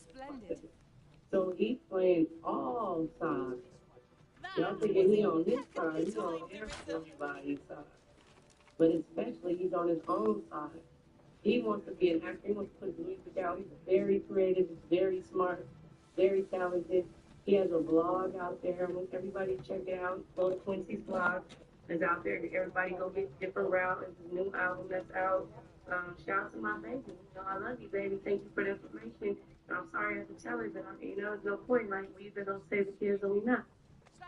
Splendid. So he's playing all sides. Y'all thinking he on his side, he's on everybody's side. But especially he's on his own side. He wants to be an actor, he wants to put his music out. He's very creative, he's very smart, very talented. He has a blog out there. I want everybody to check it out. Go to Quincy's blog. It's out there. Everybody go get different route. It's a new album that's out. Shout out to my baby. You know, I love you, baby. Thank you for the information. I'm sorry I have to tell her, but there's no point. Like, we either gonna save the kids or we not.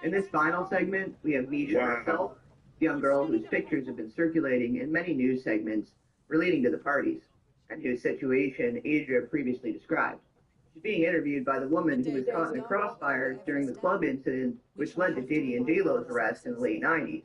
In this final segment, we have Misha herself, the young girl whose pictures have been circulating in many news segments relating to the parties, and whose situation Adria previously described. She's being interviewed by the woman who was caught in the crossfire during the club incident, which led to Diddy and J-Lo's arrest in the late 90s.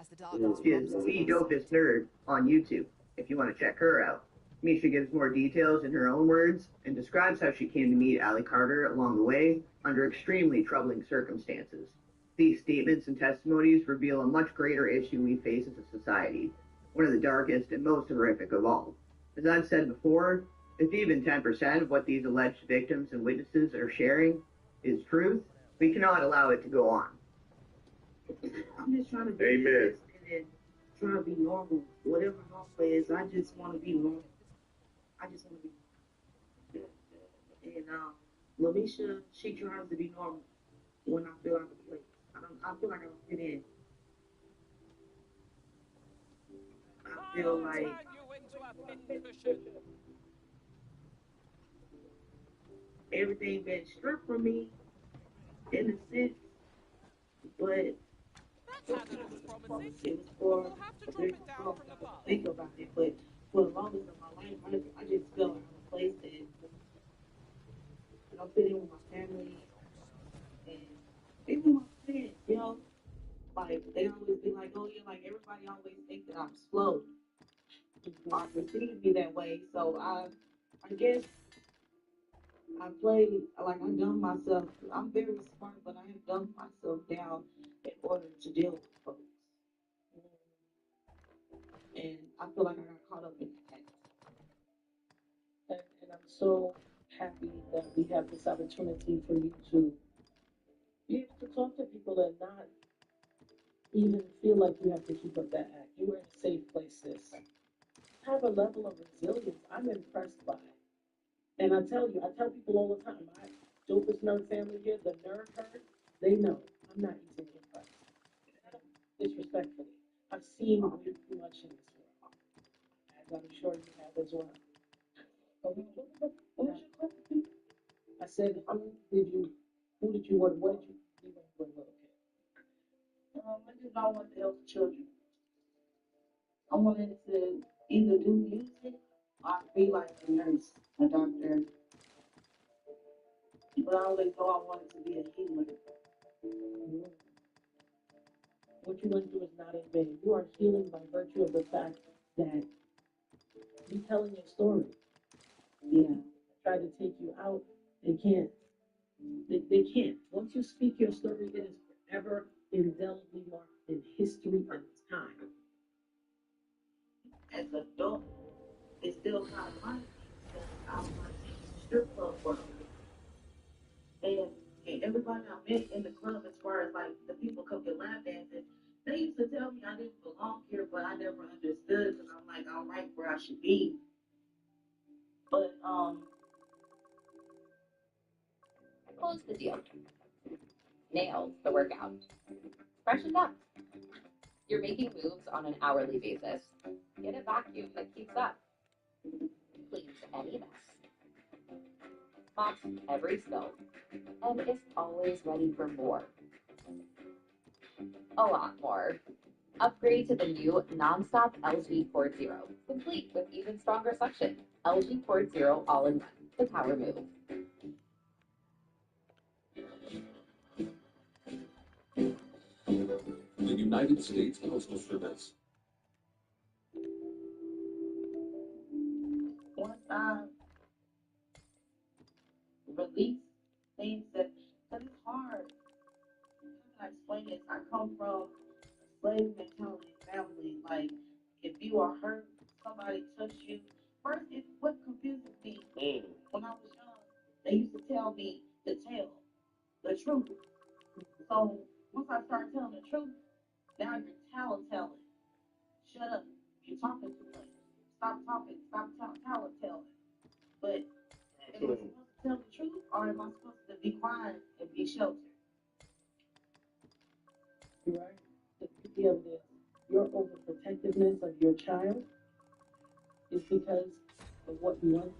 She is the dopest nerd on YouTube, if you want to check her out. Misha gives more details in her own words and describes how she came to meet Allie Carter along the way under extremely troubling circumstances. These statements and testimonies reveal a much greater issue we face as a society, one of the darkest and most horrific of all. As I've said before, if even 10% of what these alleged victims and witnesses are sharing is truth, we cannot allow it to go on. I'm just trying to be this and trying to be normal. Whatever normal is, I just want to be normal. I just want to be normal. And Lamisha, she tries to be normal when I feel out of place. I feel like I don't fit in. I feel like everything been stripped from me in a sense, but it was for a big problem. I don't think about it, but for the longest of my life, I just felt out of place and I don't fit in with my family and even with my friends, you know. Like, they always be like, oh yeah, like everybody always think that I'm slow. I perceive to be that way. So I guess I played like I dumbed myself. I'm very smart, but I have dumbed myself down in order to deal with folks. And I feel like I got caught up in that. And I'm so happy that we have this opportunity for you to be able to talk to people and not even feel like you have to keep up that act. You are in a safe place, sis. Have a level of resilience I'm impressed by. And I tell people all the time, my dopest nerd family here, the nerd herd, they know I'm not easily impressed. Disrespectfully. I've seen way too much in this world, as I'm sure you have as well. But what was your question? I said, who did you want, what did you be when you were a little kid? I just don't want to help children. I wanted to either do music or be like a nurse, a doctor. But I always know I wanted to be a healer. What you want to do is not in vain. You are healing by virtue of the fact that you're telling your story. Yeah. Try to take you out. They can't. They can't. Once you speak your story, it is forever indelibly marked in history and time. As an adult, it's still kind of funny because I was like in the strip club world. And everybody I met in the club, as far as like the people come to lap dancing, they used to tell me I didn't belong here, but I never understood because I'm like, I'm right where I should be. But Close the deal. Nails the workout. Freshen up. You're making moves on an hourly basis. Get a vacuum that keeps up. Cleans any mess. Mops every spill. And is always ready for more. A lot more. Upgrade to the new non-stop LG Port Zero, complete with even stronger suction. LG Port Zero all-in-one. The power move. The United States Postal Service. once I release things that, because it's hard. How can I explain this? I come from a slave mentality family. Like, if you are hurt, somebody touched you. First, what confuses me when I was young, they used to tell me to tell the truth. So once I started telling the truth, now you're telling. Shut up. You're talking too much. Stop talking. Stop telling. But am I supposed to tell the truth or am I supposed to be quiet and be sheltered? You're right. The beauty of this, your overprotectiveness of your child is because of what you want.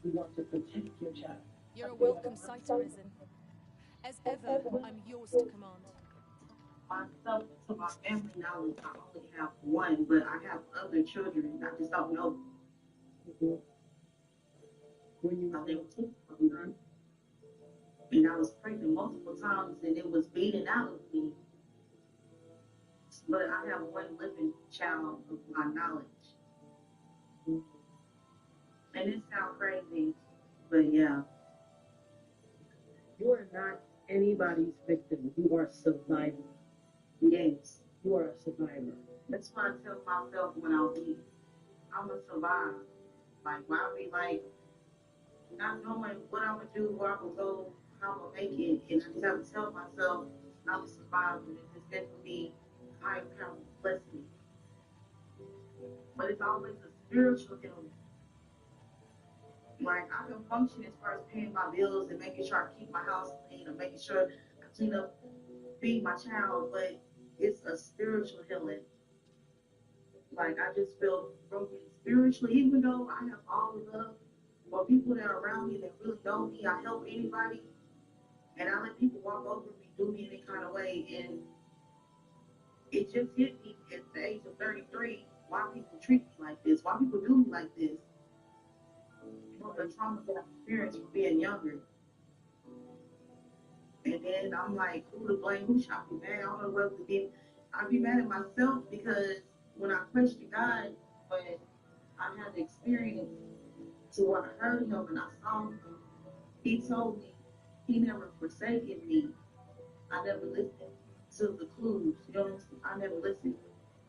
You want to protect your child. You're a welcome sight, Arisen. As ever, I'm yours to command. Myself, to my family knowledge, I only have one, but I have other children. I just don't know. When you I think and I was pregnant multiple times and it was beating out of me. But I have one living child of my knowledge. And it sounds crazy, but yeah. You are not anybody's victim. You are a survivor. Yes. You are a survivor. That's what I tell myself when I'm weak. I'm going to survive. Like, why be like, not knowing what I'm going to do, where I'm going to go, how I'm going to make it. And I just have to tell myself I'm a survivor. And if it's meant for me, higher power bless me. But it's always a spiritual healing. Like, I can function as far as paying my bills and making sure I keep my house clean or making sure I clean up, feed my child, but it's a spiritual healing. Like, I just feel broken spiritually, even though I have all the love for people that are around me that really know me. I help anybody, and I let people walk over me, do me any kind of way, and it just hit me at the age of 33, why people treat me like this, why people do me like this. From the trauma that I experienced from being younger. And then I'm like, who to blame? Who should I be mad? I don't know what to be. I'd be mad at myself because when I question God, but I had the experience to where I heard him and I saw him. He told me he never forsaken me. I never listened to the clues. You know what I'm saying? I never listened.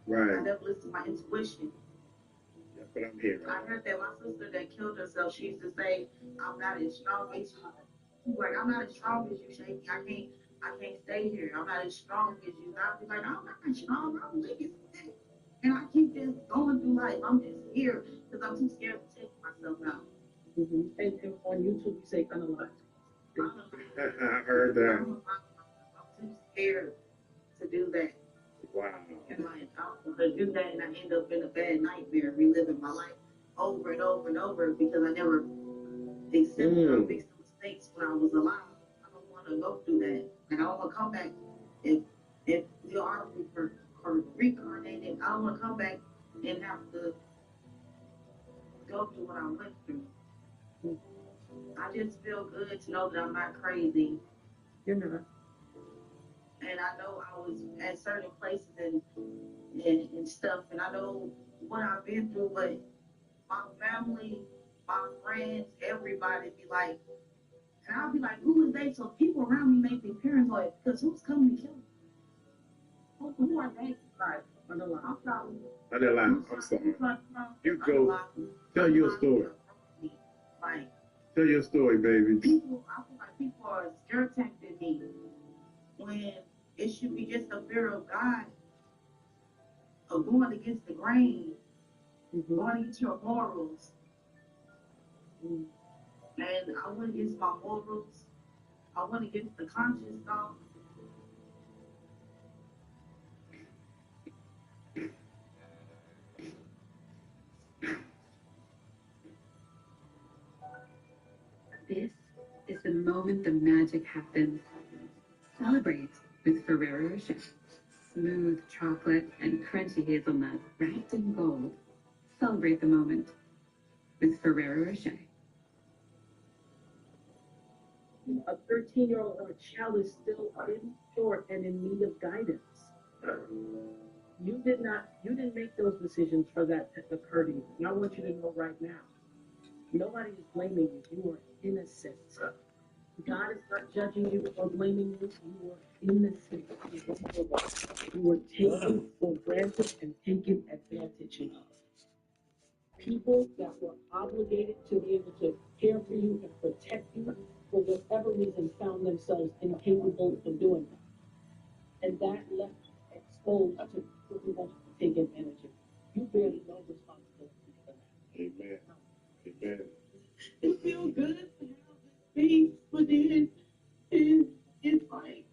Right. I never listened to my intuition. That's what I'm hearing. I heard that my sister that killed herself, she used to say, I'm not as strong as you. She's like, I'm not as strong as you, Shaky. I can't stay here. I'm not as strong as you. And I'll be like, I'm not strong. I'm weak as sick. And I keep just going through life. I'm just here because I'm too scared to take myself out. And on YouTube, you say unalive. I heard that. I'm too scared to do that. Wow. And like, I don't want to do that, and I end up in a bad nightmare, reliving my life over and over and over because I never accepted or fixed the mistakes when I was alive. I don't want to go through that. Like, I don't want to come back if we are reincarnated. I don't want to come back and have to go through what I went through. I just feel good to know that I'm not crazy. You're not. And I know I was at certain places and stuff, and I know what I've been through, but my family, my friends, everybody be like, and I'll be like, who is they? So people around me make me paranoid, because who's coming to kill me? Who are they? Like, I'm sorry. I didn't lie. I'm sorry. You go. Tell your story. Like, tell your story, baby. I feel like people are scare tacting me when it should be just a fear of God, of going against the grain, going against your morals. And I went against my morals. I went against the conscious thought. This is the moment the magic happens. Celebrate with Ferrero Rocher. Smooth chocolate and crunchy hazelnut wrapped in gold. Celebrate the moment with Ferrero Rocher. A 13-year-old or a child is still unsure and in need of guidance. You didn't make those decisions for that to occur to you. And I want you to know right now, nobody is blaming you. You are innocent. God is not judging you or blaming you. You are innocent. You were taken for granted and taken advantage of. People that were obligated to be able to care for you and protect you, for whatever reason, found themselves incapable of doing that. And that left you exposed to people who wanted to take advantage of you. You bear no responsibility for that. Amen. Amen. It feels good to have this space, but then it's like,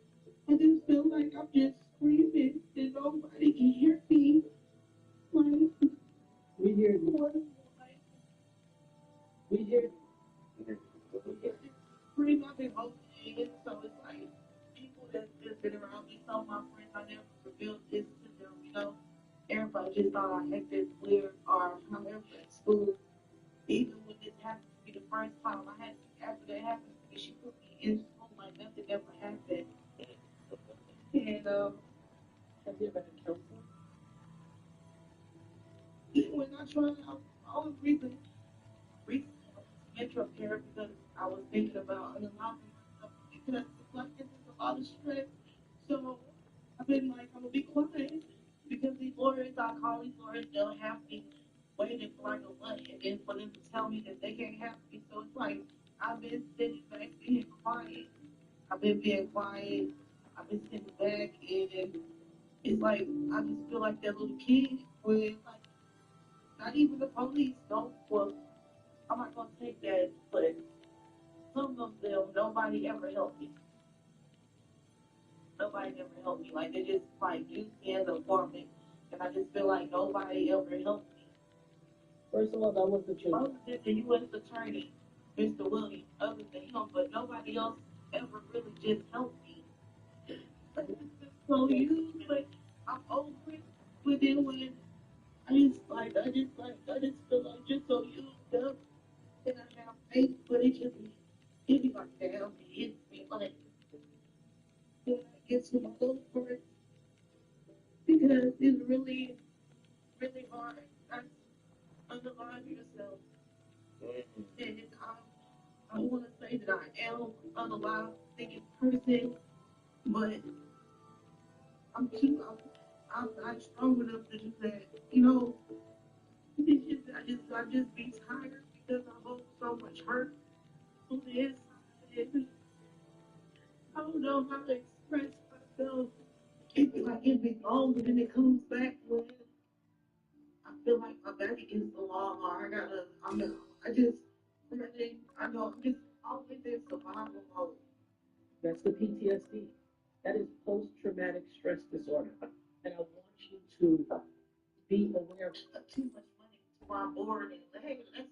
I just feel like I'm just screaming and nobody can hear me. Like, we hear you. We hear you. Scream, I've been opening, so it's like people that's just been around me, some of my friends, I never revealed this to them, you know. Everybody just thought I acted weird or however at school. Even when this happened to me the first time, after that happened to me, she put me in school like nothing ever happened. And have you ever had counseling? When I tried, I was recently mental care because I was thinking about unaliving myself because it's like this is a lot of stress. So I've been like, I'm gonna be quiet because these lawyers, I call these lawyers, they'll have me waiting for like a month and then for them to tell me that they can't have me. So it's like I've been sitting back being quiet. I've been being quiet. I've been sitting back and it's like I just feel like that little kid when like not even the police don't well I'm not gonna take that, but some of them nobody ever helped me. Nobody ever helped me. Like they just like used me as a informant and I just feel like nobody ever helped me. First of all, that was the truth. Other than the US attorney, Mr. Williams, other than him, but nobody else ever really just helped me. So you like I'm over it, but then when I just feel like just so used up and I have faith, but it be like down, it hits me like then I get to my low part because it's really, really hard. I'm unalive yourself. And I don't want to say that I am unalive thinking person, but I'm not strong enough to do that. You know, it's just, I just be tired because I hold so much hurt on the inside. And I don't know how to express myself. It's like it be long and then it comes back when I feel like my back against the wall or I know I'm just always in survival mode. That's the PTSD. That is post-traumatic stress disorder. And I want you to be aware of too much money to our board and hey, let's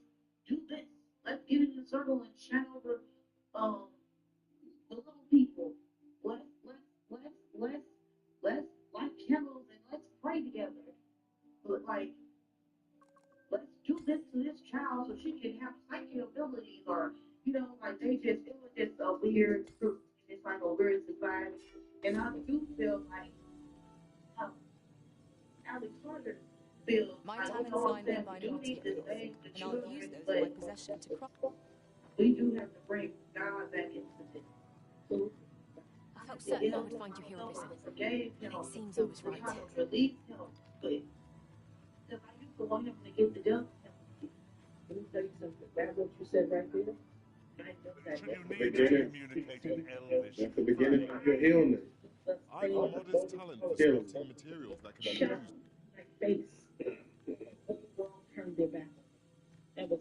do this. Let's get in a circle and chat over the little people. Let's light candles and let's pray together. But like, let's do this to this child so she can have psychic abilities, or you know, like it was just a weird group. It's like a weird society, and I do feel like Alex Carter feels My like talent signed me minority appeals, and I'll use those in my possession to cross. We do have to bring God back into this. So I felt certain I would find you here, Arisen. And it seems I was right. Release him, but because I used to want him to get the death penalty. Let me tell you something. That's what you said right there. I know that. That's the beginning of your illness. I have a modest talent for spotting materials that can be used. My face. The world turned their back. And was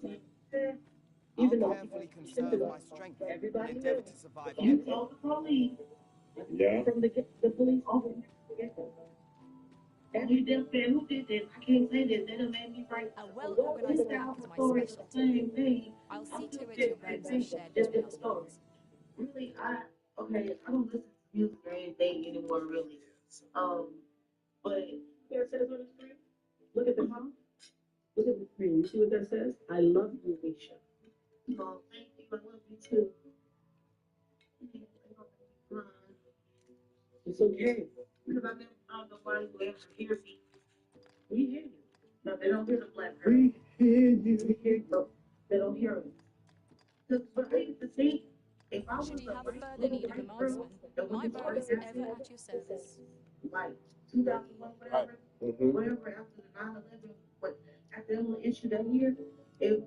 even though carefully conserve my strength everybody and endeavor to survive. You told the police. Yeah. From the police officer. And you just said, who did this? I can't say this. That'll make me right. A well-organized pack is my specialty. I'll see to it your realms are shared between us once. Really, I don't listen to music or anything anymore, really. But here it says on the screen. Look at the Look at the screen. You see what that says? I love you, Misha. Oh, thank you. I love you too. It's okay. Because I never found nobody who ever hears me. We hear you. No, they don't hear the black girl. We hear you. We hear you. They don't hear me. But I used to think if I was Should you have a further need of a marksman, my bow is ever at your service. Like 2001, whatever after the 9/11, but after the only issue that year, if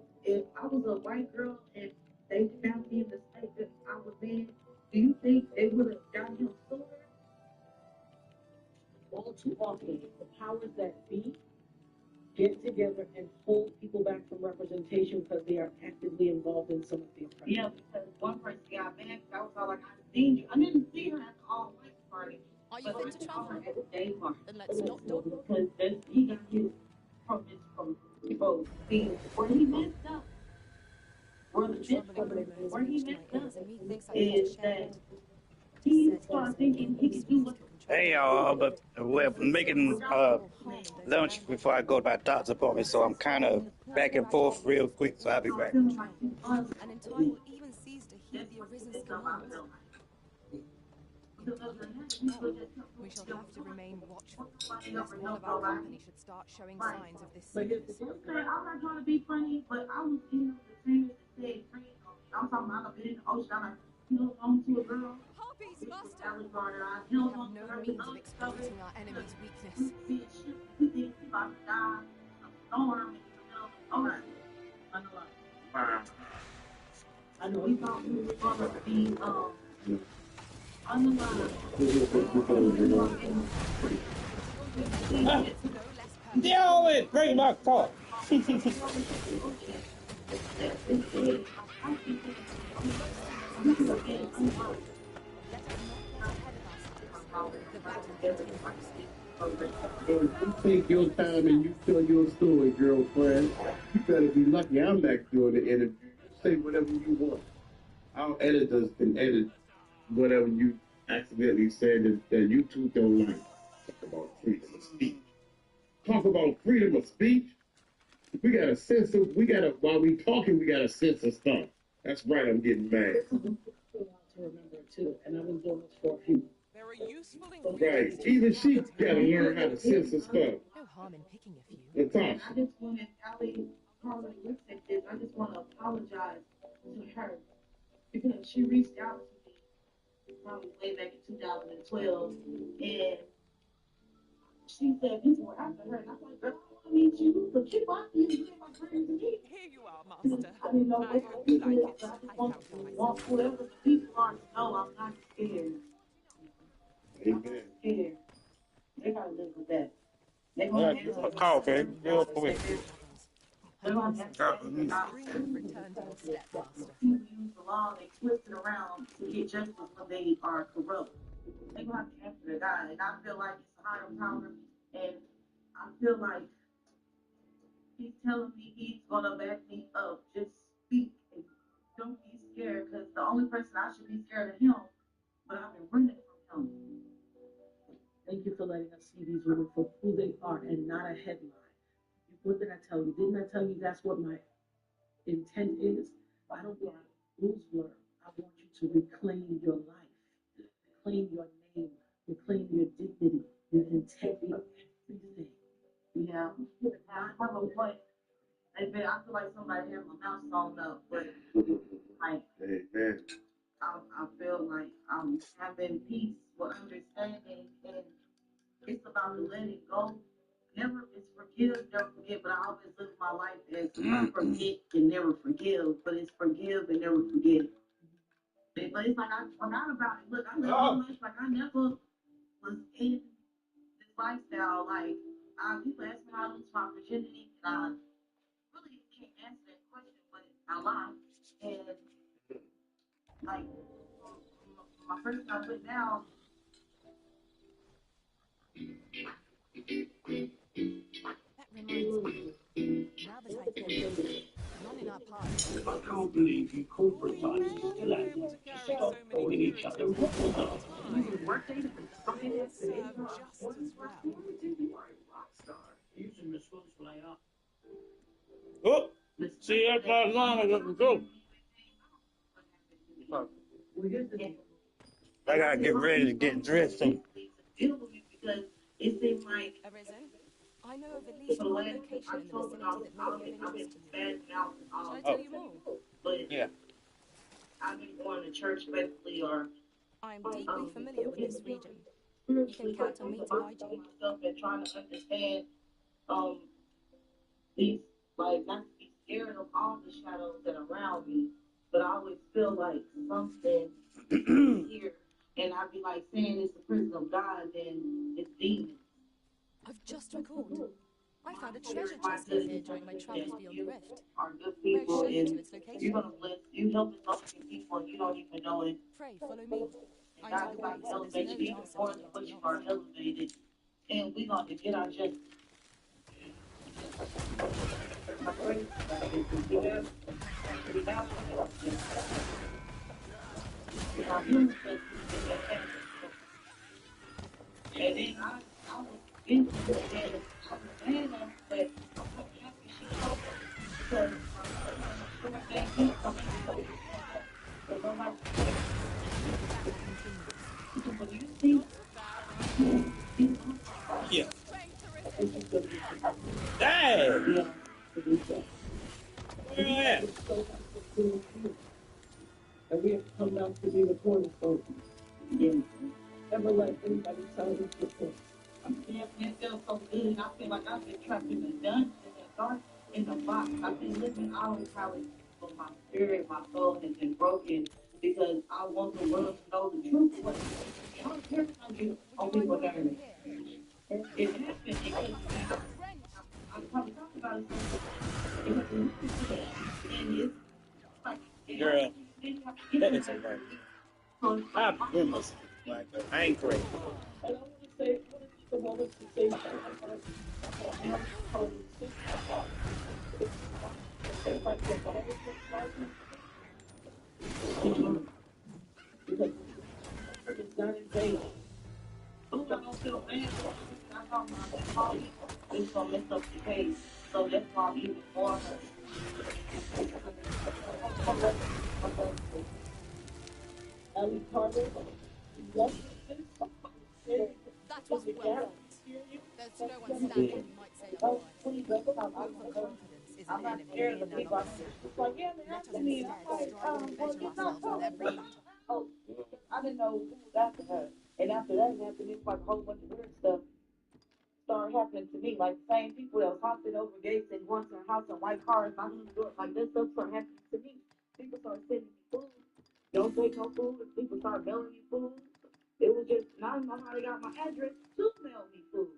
I was a white girl and they found me in the state that I was in, do you think they would have gotten him sooner? All too often, the powers that be get together and hold people back from representation because they are actively involved in some of the oppression. Yeah, because one person got mad. I was all like, I seen you. I didn't see her at the all white party. Are you fit to travel? At the day party. Then let's not do it. Because he got hit from both. See, where he messed up. Where he messed up is that he started thinking he could do what. Hey y'all, but we're making lunch before I go to my doctor's appointment, so I'm kind of back and forth real quick, so I'll be back. And in time will even cease to heed the Arisen's commands. We shall have to remain watchful, lest one of our company should start showing signs of this sickness. Okay, I'm not trying to be funny, but I was in the same day. I'm talking about I've been in the ocean. I held on to a girl. Harpies, master! We have no means of exploiting our enemy's weakness. I know we thought we were going to be Deal with bring my car. You take your time and you tell your story, girlfriend. You better be lucky I'm not doing the interview. Say whatever you want. Our editors can edit whatever you accidentally said that you two don't like. Talk about freedom of speech. Talk about freedom of speech? We gotta censor, while we talking, we gotta censor stuff. That's right, I'm getting mad. To remember too, and I've been doing this for a few. There are useful Right, even she gotta learn how to censor stuff. No harm in picking a few. Natasha. I just wanted Allie calling it lip sync this. I just want to apologize to her because she reached out to me probably way back in 2012, and she said this were after her, and I'm like, girl, I want to meet you. So keep watching you, my friend to me. Here you are, Master. I didn't know I what hope to you do. like it. So I just want whoever the people are to know I'm not scared. I'm not scared. They gotta live with that. They gonna have to Coffee, real quick. They're gonna have to Return to your stepmaster. people use the law, they twist it around to get justice when they are corrupt. They're gonna have to answer to God. And I feel like it's a higher power, and I feel like he's telling me he's gonna back me up. Just speak and don't be scared, because the only person I should be scared of him, but I've been running from him. Thank you for letting us see these women for who they are and not a headline. What did I tell you? Didn't I tell you that's what my intent is? I don't want to lose word. I want you to reclaim your life, reclaim your name, reclaim your dignity, your integrity, everything. Yeah, I have a point. I feel like somebody had my mouth sewn up, but like, I feel like I'm having peace with understanding, and it's about to let it go. Never, it's forgive, never forget, but I always live my life as forget and never forgive, but it's forgive and never forget. But it's like I forgot about it. Look, I live my life like I never was in this lifestyle. Like, people ask me how I lose my virginity, and I really can't answer that question, but I lie. And like, my first time put down. That reminds me. Now that I think, none in our party. I can't believe you corporate types are still at it. Stop calling each other rock stars. Just as well. Using the sword player. Oh, see, that's how long I got to go. I gotta get ready to get dressed. And Because it seemed like Arisen, I know of at least one location in the vicinity that may be of interest to you. Shall I tell you more? yeah. I've been going to church faithfully, or I'm deeply familiar with this region. You can count on me to guide you. Myself and trying to understand these, like, not to be scared of all the shadows that are around me, but I always feel like something is here, and I'd be like saying it's the prison of God, then it's demons. I've just recalled. I found a treasure chest near here during my travels beyond the rift. Are good May I people, show you and to its location? you're gonna bless. You helping so many people, and you don't even know it. Pray, follow me. I God know is the way, about to so elevate there's you no even chance more of than you what getting you are lost. elevated, and we're gonna get our justice. My praise God is and then I was in and I was saying that, but I'm so happy she told me, because thank you. But nobody, when you see, Yeah. Dang! Yeah. Where you at? And we have come down to be recorded, so never let anybody tell you before. yeah, it feels so good, and I feel like I've been trapped in the dungeon, in the dark, in the box. I've been living all the time, but my spirit, my soul has been broken, because I want the world to know the truth. But I don't care if I get on people's nerves. It happened because I probably talked about it so much. And it's like, Girl, that is a right. My goodness. Like, I ain't crazy. And I want to say, one of the moments to say, because it's not in vain. Oh, I don't feel bad. I thought when I call you, it's gonna mess up the case. So that's why I'm even more hurt. Ali Carter, yes, That was well. There's no one standing who might say otherwise. Overconfidence is I'm an not enemy scared of here, the people. Nanonis. It's like, yeah, man, Let us I mean, instead I'm like, strive to well, better it's not ourselves on every matter. oh, I didn't know who was after her. And after that happened, it's like a whole bunch of weird stuff started happening to me. Like the same people that was hopping over gates and going to her house in white cars, knocking on the door, like this stuff started happening to me. People started sending me food. Don't take no food. People started mailing me food. It was just, and I don't know how they got my address to mail me food.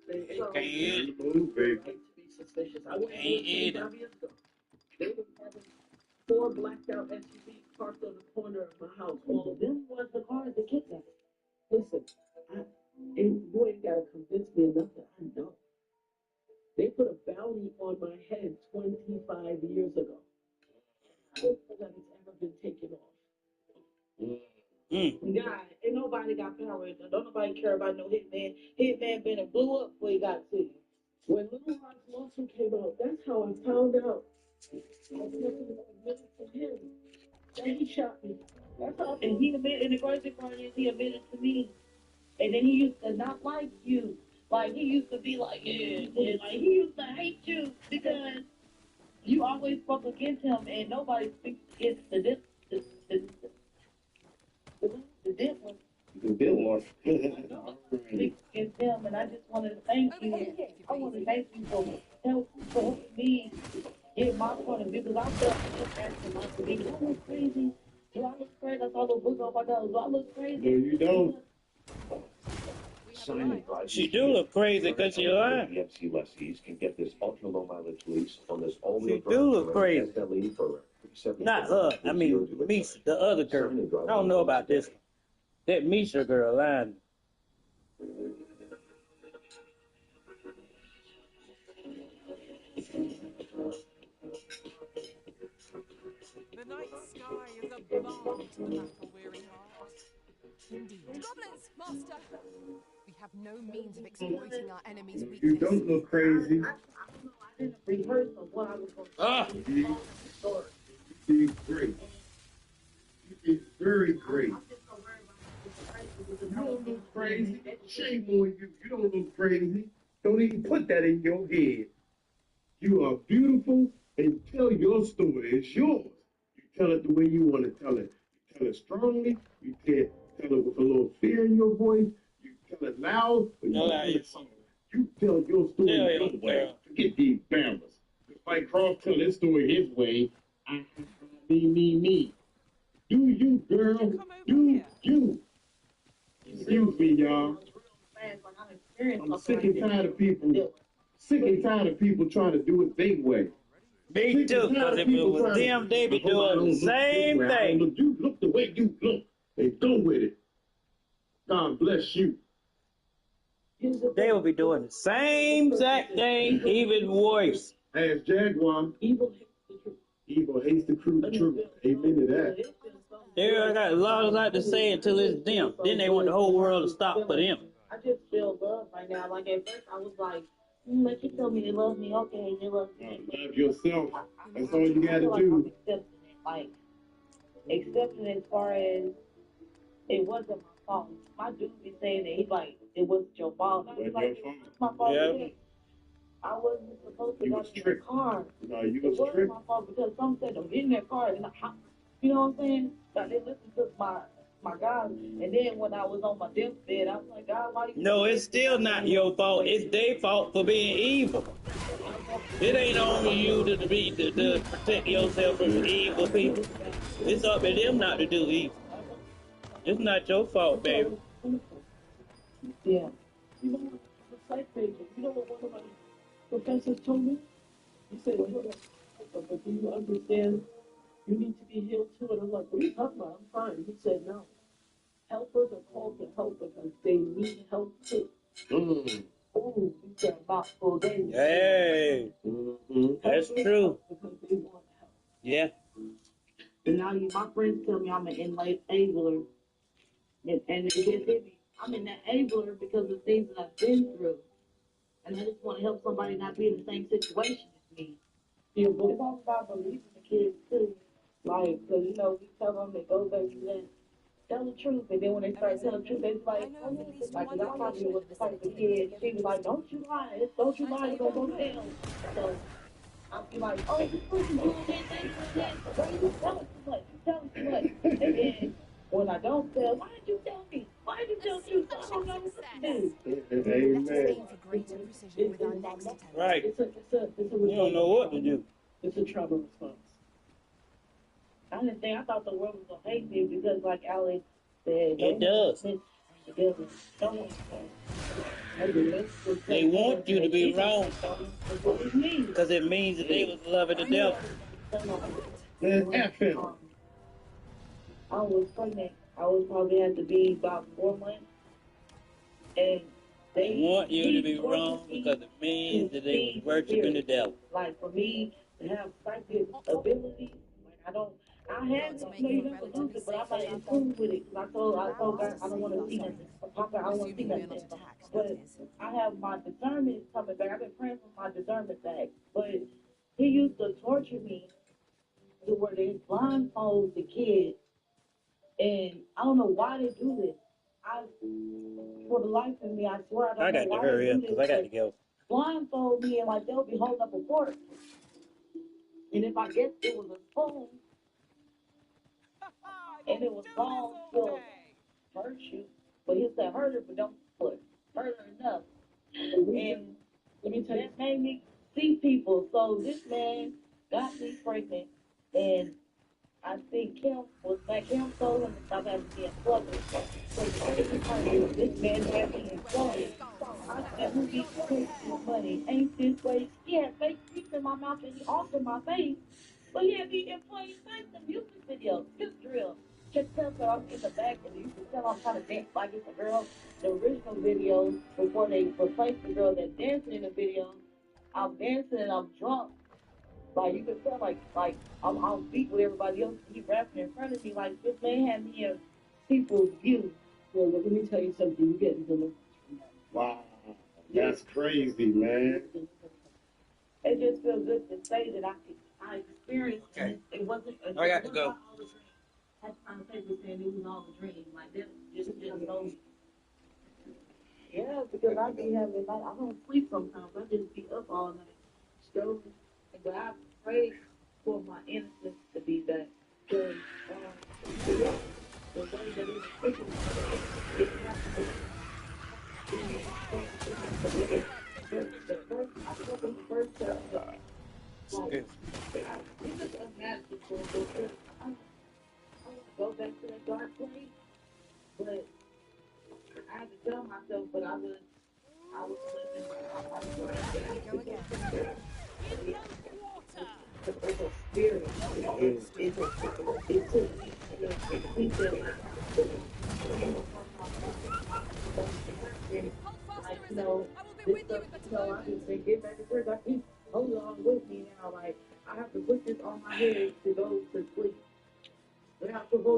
So, Can't eat it. right to be suspicious. I went Can't eat it. 25 years ago. They were having 4 blacked out SUVs parked on the corner of my house. All of them was the cars that kidnapped. Listen, and you ain't gotta convince me enough that I know. They put a bounty on my head 25 years ago. I don't know that it's ever been taken off. God, ain't nobody got power. Don't nobody care about no hitman. Hitman been and blew up before he got to you. When Little Rock's lawsuit came out, that's how I found out. I was looking at a minute from him. And he shot me. That's how. And he admitted, and the crazy part is he admitted to me. And then he used to not like you. Like, he used to be like, yeah, like, he used to hate you because you always spoke against him, and nobody speaks against the difference. You build one. Speaks against him, and I just wanted to thank you. I want to thank you for helping me get my point of view, because I felt just asking my opinion. Do I look crazy? Do I look crazy? I saw the book on my nose. Do I look crazy? No, you don't. She do look crazy because she lying. EMC lessees can get this ultra low mileage lease on this all She do look crazy. Not her. I mean, Misha, the other girl. I don't know about this one. That Misha girl lying. The night sky is a balm to the battle-weary heart. Indeed. Goblins, master! We have no means of exploiting our enemy's weakness. You don't look crazy. I didn't rehearse of what I was going to say. You did great. You did very great. You don't look crazy. Shame on you. You don't look crazy. Don't even put that in your head. You are beautiful, and tell your story. It's yours. You tell it the way you want to tell it. You tell it strongly. You tell it with a little fear in your voice. You tell it loud. But you tell it soft. You tell your story your way. Forget these bammers. If Mike Croft tell his story his way, me. Do you, girl. Do you. Excuse me, y'all. I'm sick and tired of people. Sick and tired of people trying to do it their way. Me too, because if it was them, they be doing the same thing. You look the way you look and go with it. God bless you. They will be doing the same exact thing, even worse. As Jaguar, evil hates the truth. Amen to that. They got a lot like to say until it's them. Then they want the whole world to stop for them. I just feel love right now. Like at first I was like, like you told me they love me. Okay, they love me. Love yourself. That's all you gotta do. Like accepting as far as it wasn't my fault. My dude be saying that he's like, it wasn't your fault. I was like, it was my fault. Yeah. I wasn't supposed to go in the car. No, you was tricked. It wasn't my fault because some said don't get in that car. And you know what I'm saying? Like they listened to my God. And then when I was on my deathbed, I was like, God, why you? No, it's still not your fault. It's their fault for being evil. It ain't only you to protect yourself from evil people. It's up to them not to do evil. It's not your fault, baby. Yeah. You know what? The psych pages. You know what one of my professors told me? He said, but do you understand? You need to be healed too. And I'm like, what are you talking about? I'm fine. He said, no. Helpers are called to help because they need help too. Oh, you said mouthful. Hey, that's true. Because they want help. Yeah. And now my friends tell me I'm an enabler. And it just hit me. I'm an enabler because of things that I've been through. And I just want to help somebody not be in the same situation as me. Yeah, but it's all about believing the kids too. Like, because, you know, we tell them to go back to that. Tell the truth, and then when they start telling the truth, they like, I probably was the type of kid. She was like, don't you lie, don't you lie, don't go tell. So I'll be like, oh, this person doing this, why you telling too much? You telling too much. And then when I don't tell, why did you tell me? Why did you tell the truth? I don't know what to do. Let us aim for greater precision with our next attempt. Right. It's a You don't know what to do. It's a trauma response. I didn't think, I thought the world was gonna hate me because, like Alex said, It does. They want you to be wrong because it means that they was loving the devil. I was pregnant. I was probably had to be about 4 months, and They want you to be wrong because it means that they was worshiping the devil. like for me to have psychic abilities, like I had some, you never lose it, but I'm not in tune with it. Cause I told God I don't want to see nothing. Papa, I don't want to see nothing. But I have my discernment coming back. I've been praying for my discernment back. But he used to torture me to where they blindfold the kids, and I don't know why they do this. For the life of me, I swear I don't know why they do this. I got to go. Blindfold me and like they'll be holding up a fork. And if I guess it was a spoon and it was long to hurt you, but he'll say hurt her, but don't put hurt her enough. And let me tell you, that made me see people. So this man got me pregnant, and I think Kim told him to stop having me employed. So this man had me employed. I said, who gets paid this money? Ain't this way? He had fake teeth in my mouth and he altered my face. But he had me employed face in music videos, his drill. Check tell so I'm in the back and you can tell I'm trying to dance like it's a girl. The original videos, before they replaced the girl that dancing in the videos, I'm dancing and I'm drunk. Like you can tell, like I'm on beat with everybody else. He rapping in front of me. Like this man had me in people's view. Well, let me tell you something. You get deliverance from that. Wow, that's crazy, man. It just feels good to say that I experienced it. It wasn't. I got to go. I had to find a paper saying it was all a dream. Like that, just so. Yeah, because I be having like I don't sleep sometimes. I just be up all night, strolling. But I pray for my innocence to be back. Because the way that it was taken, it happened. I took the first chapter. Like, it just unmanageable for a little bit. I want to go back to that dark place, but I had to tell myself, but I was living. I was living. It's a spirit. It took me to he said, like, you know, this stuff, you know, I just been getting back to work. I keep holding on with me now. Like, I have to put this on my head to go to sleep. I have to go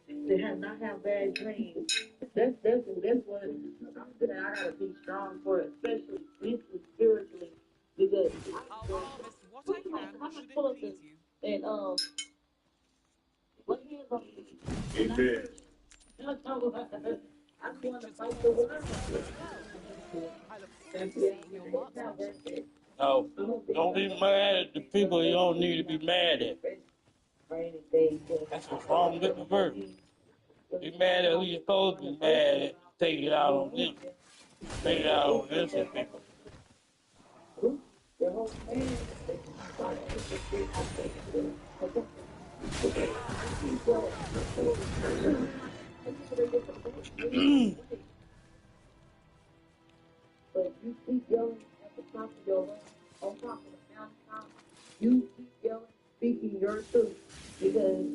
to have not have bad dreams. That's what I'm saying. I gotta be strong for it, especially mentally, spiritually, because I'll harvest what I can should it please you. and what hands on me. Amen. I just want to fight the world. I look forward to seeing your marksmanship. No, don't be mad at the people you don't need to be mad at. That's what's wrong with the verse. Be mad at who you're supposed to be mad at. Take it out on them. Take it out on innocent people. But you keep yelling at the top of your lungs, on top of the mountaintop, you keep yelling, speaking your truth. Because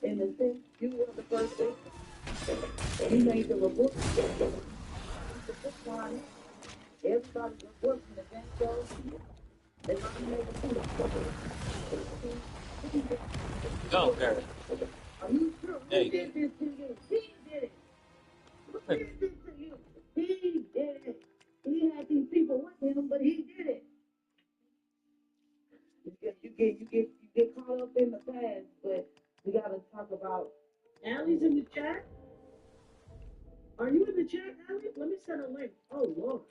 in the sense, you were the first victim. You made the report. The book line, everybody's report from the bank shows, they might make a proof. Go, Gary. Are you sure? Hey. Who did this to you? He did it. Who did this to you? He did it. He had these people with him, but he did it. You get caught up in the past, but we gotta talk about. Allie's in the chat. Are you in the chat, Allie? Let me send a link. Oh Lord.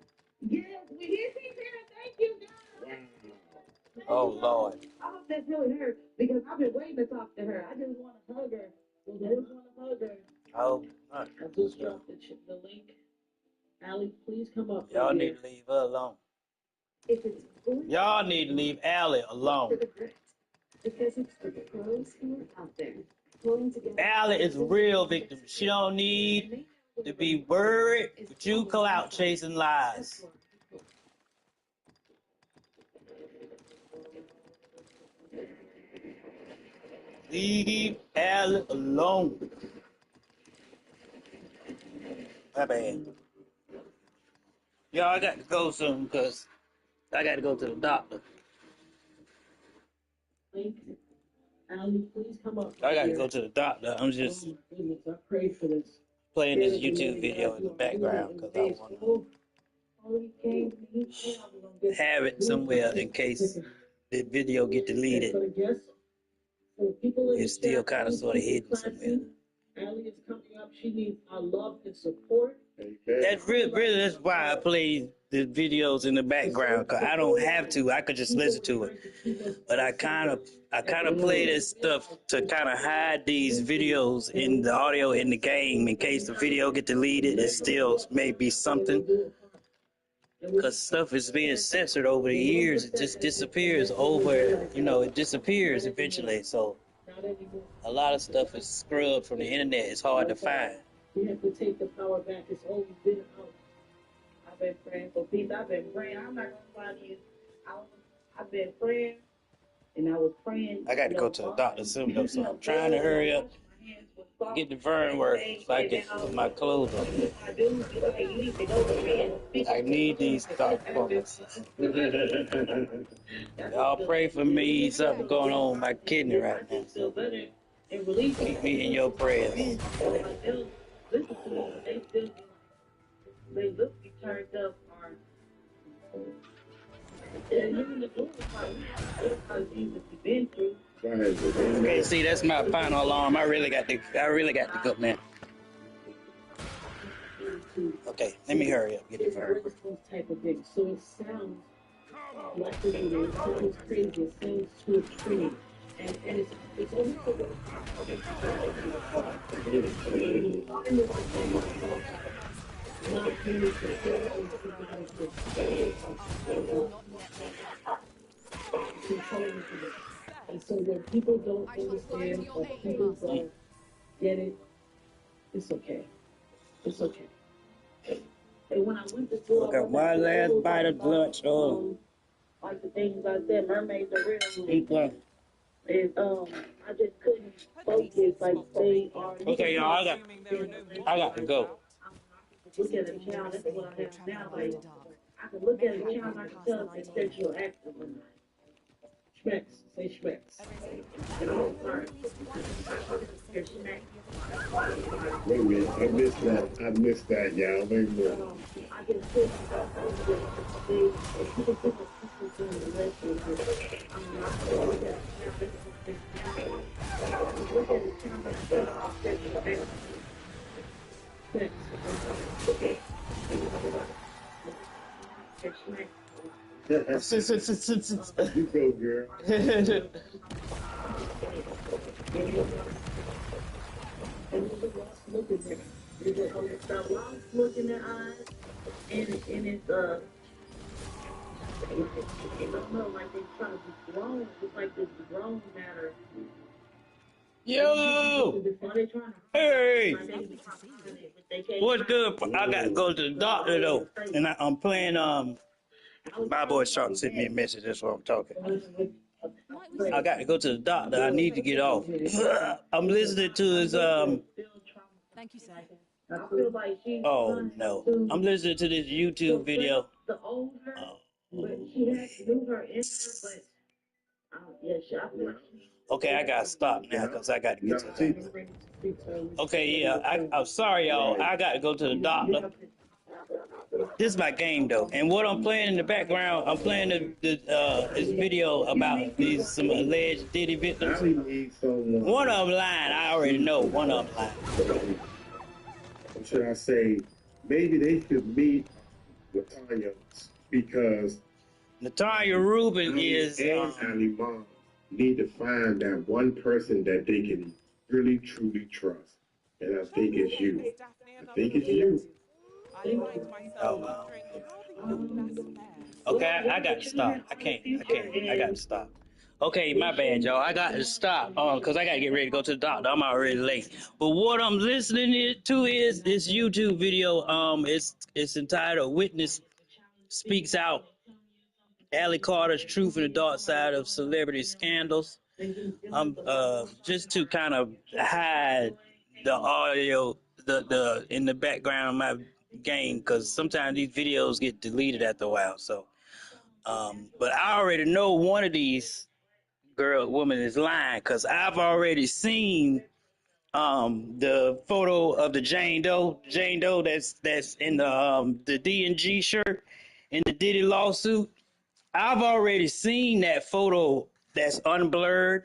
Yes, we hear you there. Thank you, guys. Oh, Lord. I hope that's really her because I've been waiting to talk to her. I just want to hug her. I just want to hug her. Oh, I just dropped the link. Allie, please come up. y'all need to leave her alone. Y'all need to leave Allie alone. Because it's the pros who are out there pulling together. Allie is a real victim. She don't need to be worried with you clout chasing lies. Leave Allie alone. My bad. Y'all, I got to go soon because I got to go to the doctor. Allie, please come up. I got to go to the doctor. I'm just I prayed for this. playing this YouTube video in the background because I want to have it somewhere in case the video get deleted. It's still kind of sort of hidden somewhere. Allie is coming up. She needs our love and support. That's really that's why I play the videos in the background, because I don't have to. I could just listen to it. But I kind of play this stuff to kind of hide these videos in the audio in the game in case the video get deleted. It still may be something. Because stuff is being censored over the years. It just disappears it disappears eventually. So a lot of stuff is scrubbed from the internet. It's hard to find. We have to take the power back. It's always been out. I've been praying for peace. I've been praying. I'm not going to lie to you. I've been praying, and I was praying. I got to go to the doctor soon, though, so I'm trying to hurry up, get the burn work so I can put my clothes on. I need these doctor appointments. Y'all pray for me. Something going on with my kidney right now. So keep me in your prayers. Listen to me. They look me turned up. Okay, see, that's my final alarm. I really got to go, man. Okay, let me hurry up. Get the fire. Type of thing. So it sounds like the video. It sounds crazy. It sounds to a tree. And it's almost and so when people don't understand or people don't get it, it's okay. It's okay. And when I went to school, I got one last bite of lunch. Like the things I said, mermaids are real. Keep going. And I just couldn't focus like they are. Okay, y'all, I got to go. Look at a child, that's what I have now. Like, I can look at a child, I can tell if they're sexual active or not. Schmecks, say schmecks. And I'm sorry. You're schmecks. Wait a minute, I missed that, y'all. Wait a minute. I can put in the relationship. I'm not going to look at the child, like sexual active. You go, girl. Look in their eyes, and it's I don't know, like they trying to be grown. It's like this grown matter. Yo! Hey! What's good? I got to go to the doctor, though. And I'm playing, my boy's trying to send me a message. That's why I'm talking. I got to go to the doctor. I need to get off. I'm listening to his, Thank you, sir. oh, no. I'm listening to this YouTube video. Okay, I gotta stop now because I got to get to the doctor. Okay, yeah, I'm sorry, y'all. I got to go to the doctor. This is my game, though. And what I'm playing in the background, I'm playing this video about some alleged Diddy victims. One of them lying. I already know one of them lying. Or should I say, maybe they should meet with Tanya because Natalia Rubin Ali is. and Ali Mom need to find that one person that they can really truly trust, and I think it's you. I think it's you. I find myself wondering how the young lass fares. Okay, I got to stop. I can't. I got to stop. Okay, my bad, y'all. I got to stop. Cause I gotta get ready to go to the doctor. I'm already late. But what I'm listening to is this YouTube video. It's entitled "Witness Speaks Out." Allie Carter's Truth and the Dark Side of Celebrity Scandals. Just to kind of hide the audio, the in the background of my game, because sometimes these videos get deleted after a while. So, but I already know one of these women is lying, because I've already seen the photo of the Jane Doe that's in the D&G shirt in the Diddy lawsuit. I've already seen that photo that's unblurred,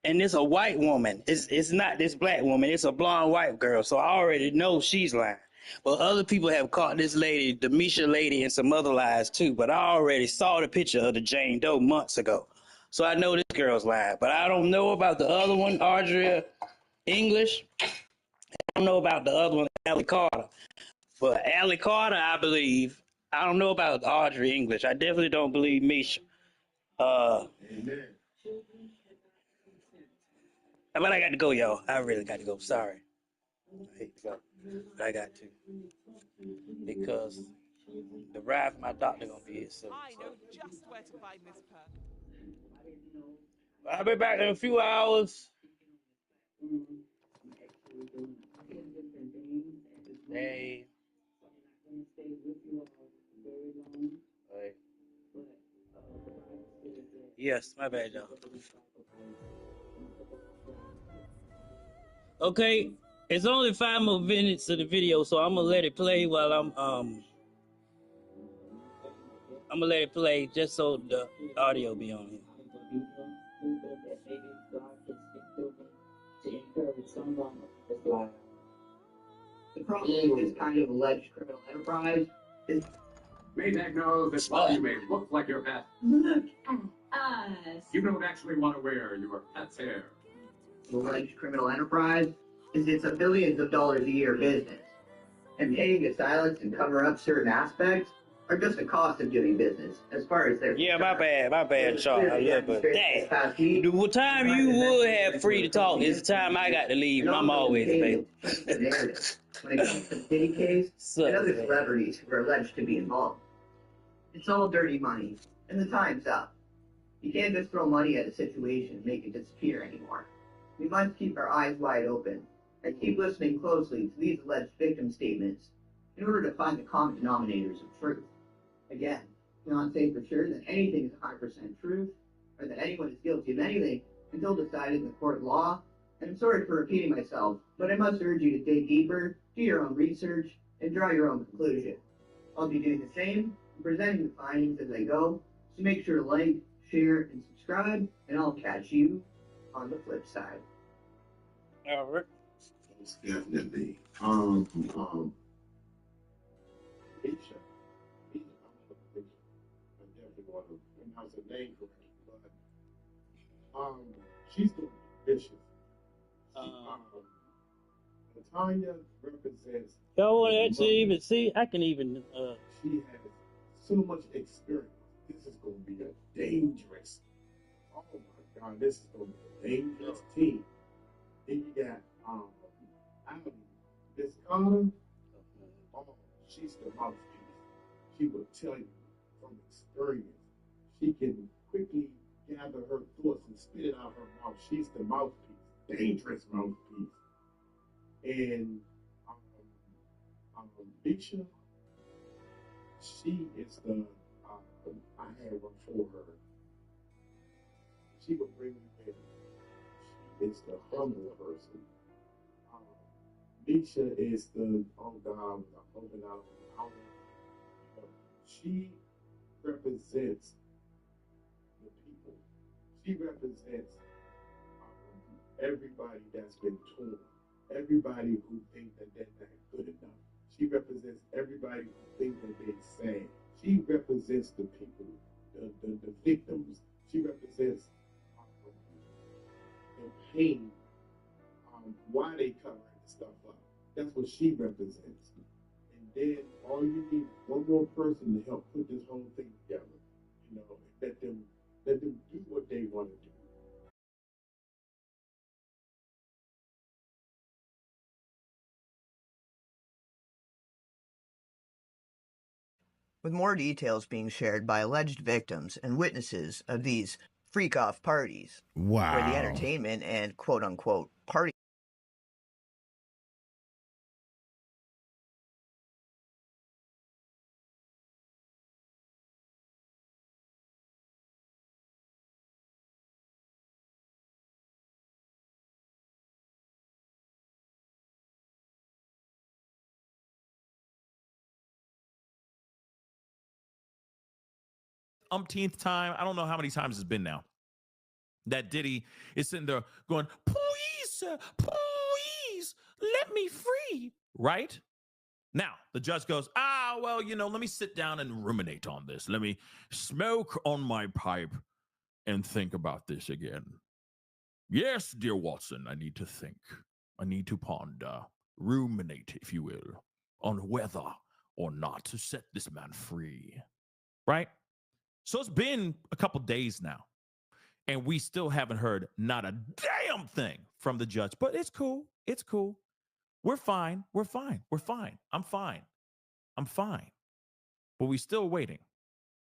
and it's a white woman. It's not this black woman. It's a blonde white girl. So I already know she's lying. But other people have caught this lady, the Misha lady, and some other lies too. But I already saw the picture of the Jane Doe months ago. So I know this girl's lying. But I don't know about the other one, Audrey English. I don't know about the other one, Allie Carter. But Allie Carter, I believe. I don't know about Audrey English. I definitely don't believe Misha. But I got to go, y'all. I really got to go. Sorry. I hate to go. But I got to. Because the ride for my doctor gonna be here soon. I know just where to find this perk. I'll be back in a few hours. Hey. Yes, my bad, y'all. Okay, it's only 5 more minutes of the video, so I'm gonna let it play while I'm gonna let it play just so the audio be on here. The problem with this kind of alleged criminal enterprise is Maytag knows that while you may look like your pet, look at us. you don't actually want to wear your pet's hair. The alleged criminal enterprise is it's a billions of dollars a year business. And paying to silence and cover up certain aspects are just the cost of doing business as far as their Yeah, my bad, Sean. I love it. Dang. The time you would have free to talk is the time I got to leave, and I'm always available. When it comes to the Diddy case and other celebrities who are alleged to be involved. It's all dirty money, and the time's up. You can't just throw money at a situation and make it disappear anymore. We must keep our eyes wide open and keep listening closely to these alleged victim statements in order to find the common denominators of truth. Again, cannot say for sure that anything is 100% truth or that anyone is guilty of anything until decided in the court of law. And I'm sorry for repeating myself, but I must urge you to dig deeper, do your own research, and draw your own conclusion. I'll be doing the same and presenting the findings as I go, so make sure to like, share, and subscribe, and I'll catch you on the flip side. All right. Most definitely. Misha. I definitely want to pronounce her name correctly, but she's gonna be vicious. Latanya represents. Y'all want to actually even see? I can even. She has so much experience. This is gonna be a dangerous. Oh my God, this is gonna be a dangerous team. Then you got Miss Carter. Oh, she's the mouthpiece. She will tell you from experience. She can quickly gather her thoughts and spit it out her mouth. She's the mouthpiece, dangerous mouthpiece. And Bisha, she is the. I had one for her. She will bring you in. She is the humble person. Bisha is the, oh God, I'm hoping I don't. She represents the people. She represents everybody that's been torn. Everybody who think that they're not good enough. She represents everybody who think that they're sad. She represents the people. the victims. She represents the pain, why they covering stuff up. That's what she represents. And then all you need is one more person to help put this whole thing together. You know, let them do what they want to do. With more details being shared by alleged victims and witnesses of these freak-off parties, where the Wow. entertainment and quote-unquote party umpteenth time. I don't know how many times it's been now. That Diddy is sitting there going, please, sir, please, let me free. Right? Now, the judge goes, well, let me sit down and ruminate on this. Let me smoke on my pipe and think about this again. Yes, dear Watson, I need to think. I need to ponder, ruminate, if you will, on whether or not to set this man free. Right? So it's been a couple days now, and we still haven't heard not a damn thing from the judge. But it's cool. It's cool. We're fine. We're fine. We're fine. I'm fine. I'm fine. But we're still waiting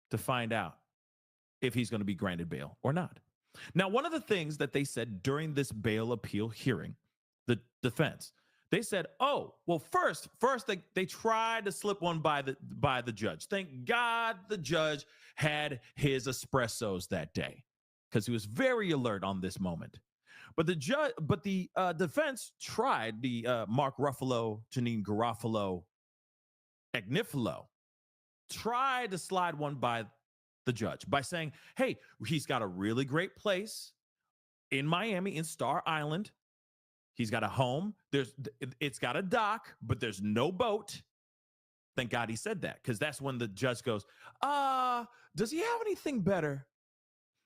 to find out if he's going to be granted bail or not. Now, one of the things that they said during this bail appeal hearing, the defense, they said, first they tried to slip one by the judge. Thank God the judge had his espressos that day, because he was very alert on this moment. But the defense tried, the Mark Ruffalo, Janine Garofalo, Agnifilo, tried to slide one by the judge by saying, hey, he's got a really great place in Miami, in Star Island. He's got a home. It's got a dock, but there's no boat. Thank God he said that, because that's when the judge goes, does he have anything better?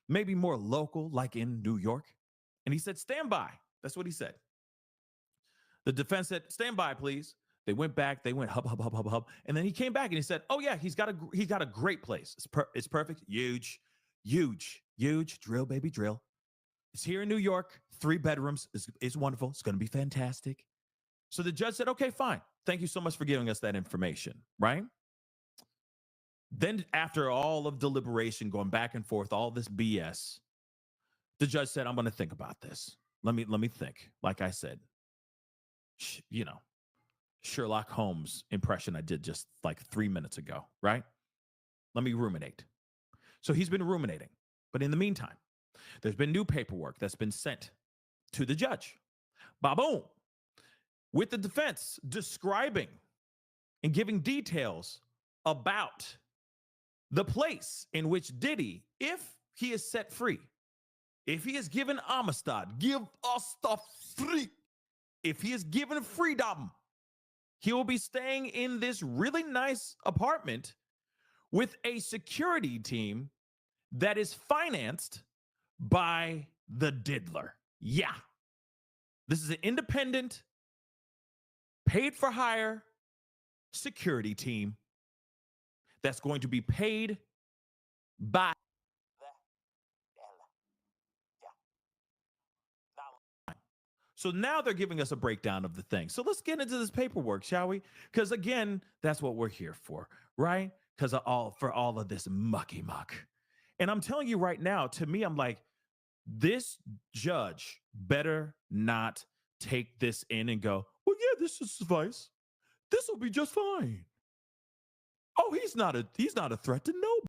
Maybe more local, like in New York? And he said, stand by. That's what he said. The defense said, stand by, please. They went back. They went hub, hub, hub, hub, hub. And then he came back and he said, oh, yeah, he's got a great place. It's perfect. Huge, huge, huge. Drill, baby, drill. It's here in New York. 3 bedrooms. It's wonderful. It's going to be fantastic. So the judge said, okay, fine. Thank you so much for giving us that information, right? Then after all of deliberation, going back and forth, all this BS, the judge said, I'm going to think about this. Let me think. Like I said, Sherlock Holmes impression I did just like 3 minutes ago, right? Let me ruminate. So he's been ruminating. But in the meantime, there's been new paperwork that's been sent to the judge. Ba-boom. With the defense describing and giving details about the place in which Diddy, if he is set free, if he is given amistad, give us the free. If he is given freedom, he will be staying in this really nice apartment with a security team that is financed by the diddler. Yeah. This is an independent, paid for hire security team that's going to be paid by So now they're giving us a breakdown of the thing. So let's get into this paperwork, shall we? Because again, that's what we're here for, right? Because for all of this mucky muck. And I'm telling you right now, to me, I'm like, this judge better not take this in and go, well, yeah, this should suffice. This will be just fine. Oh, he's not a threat to nobody.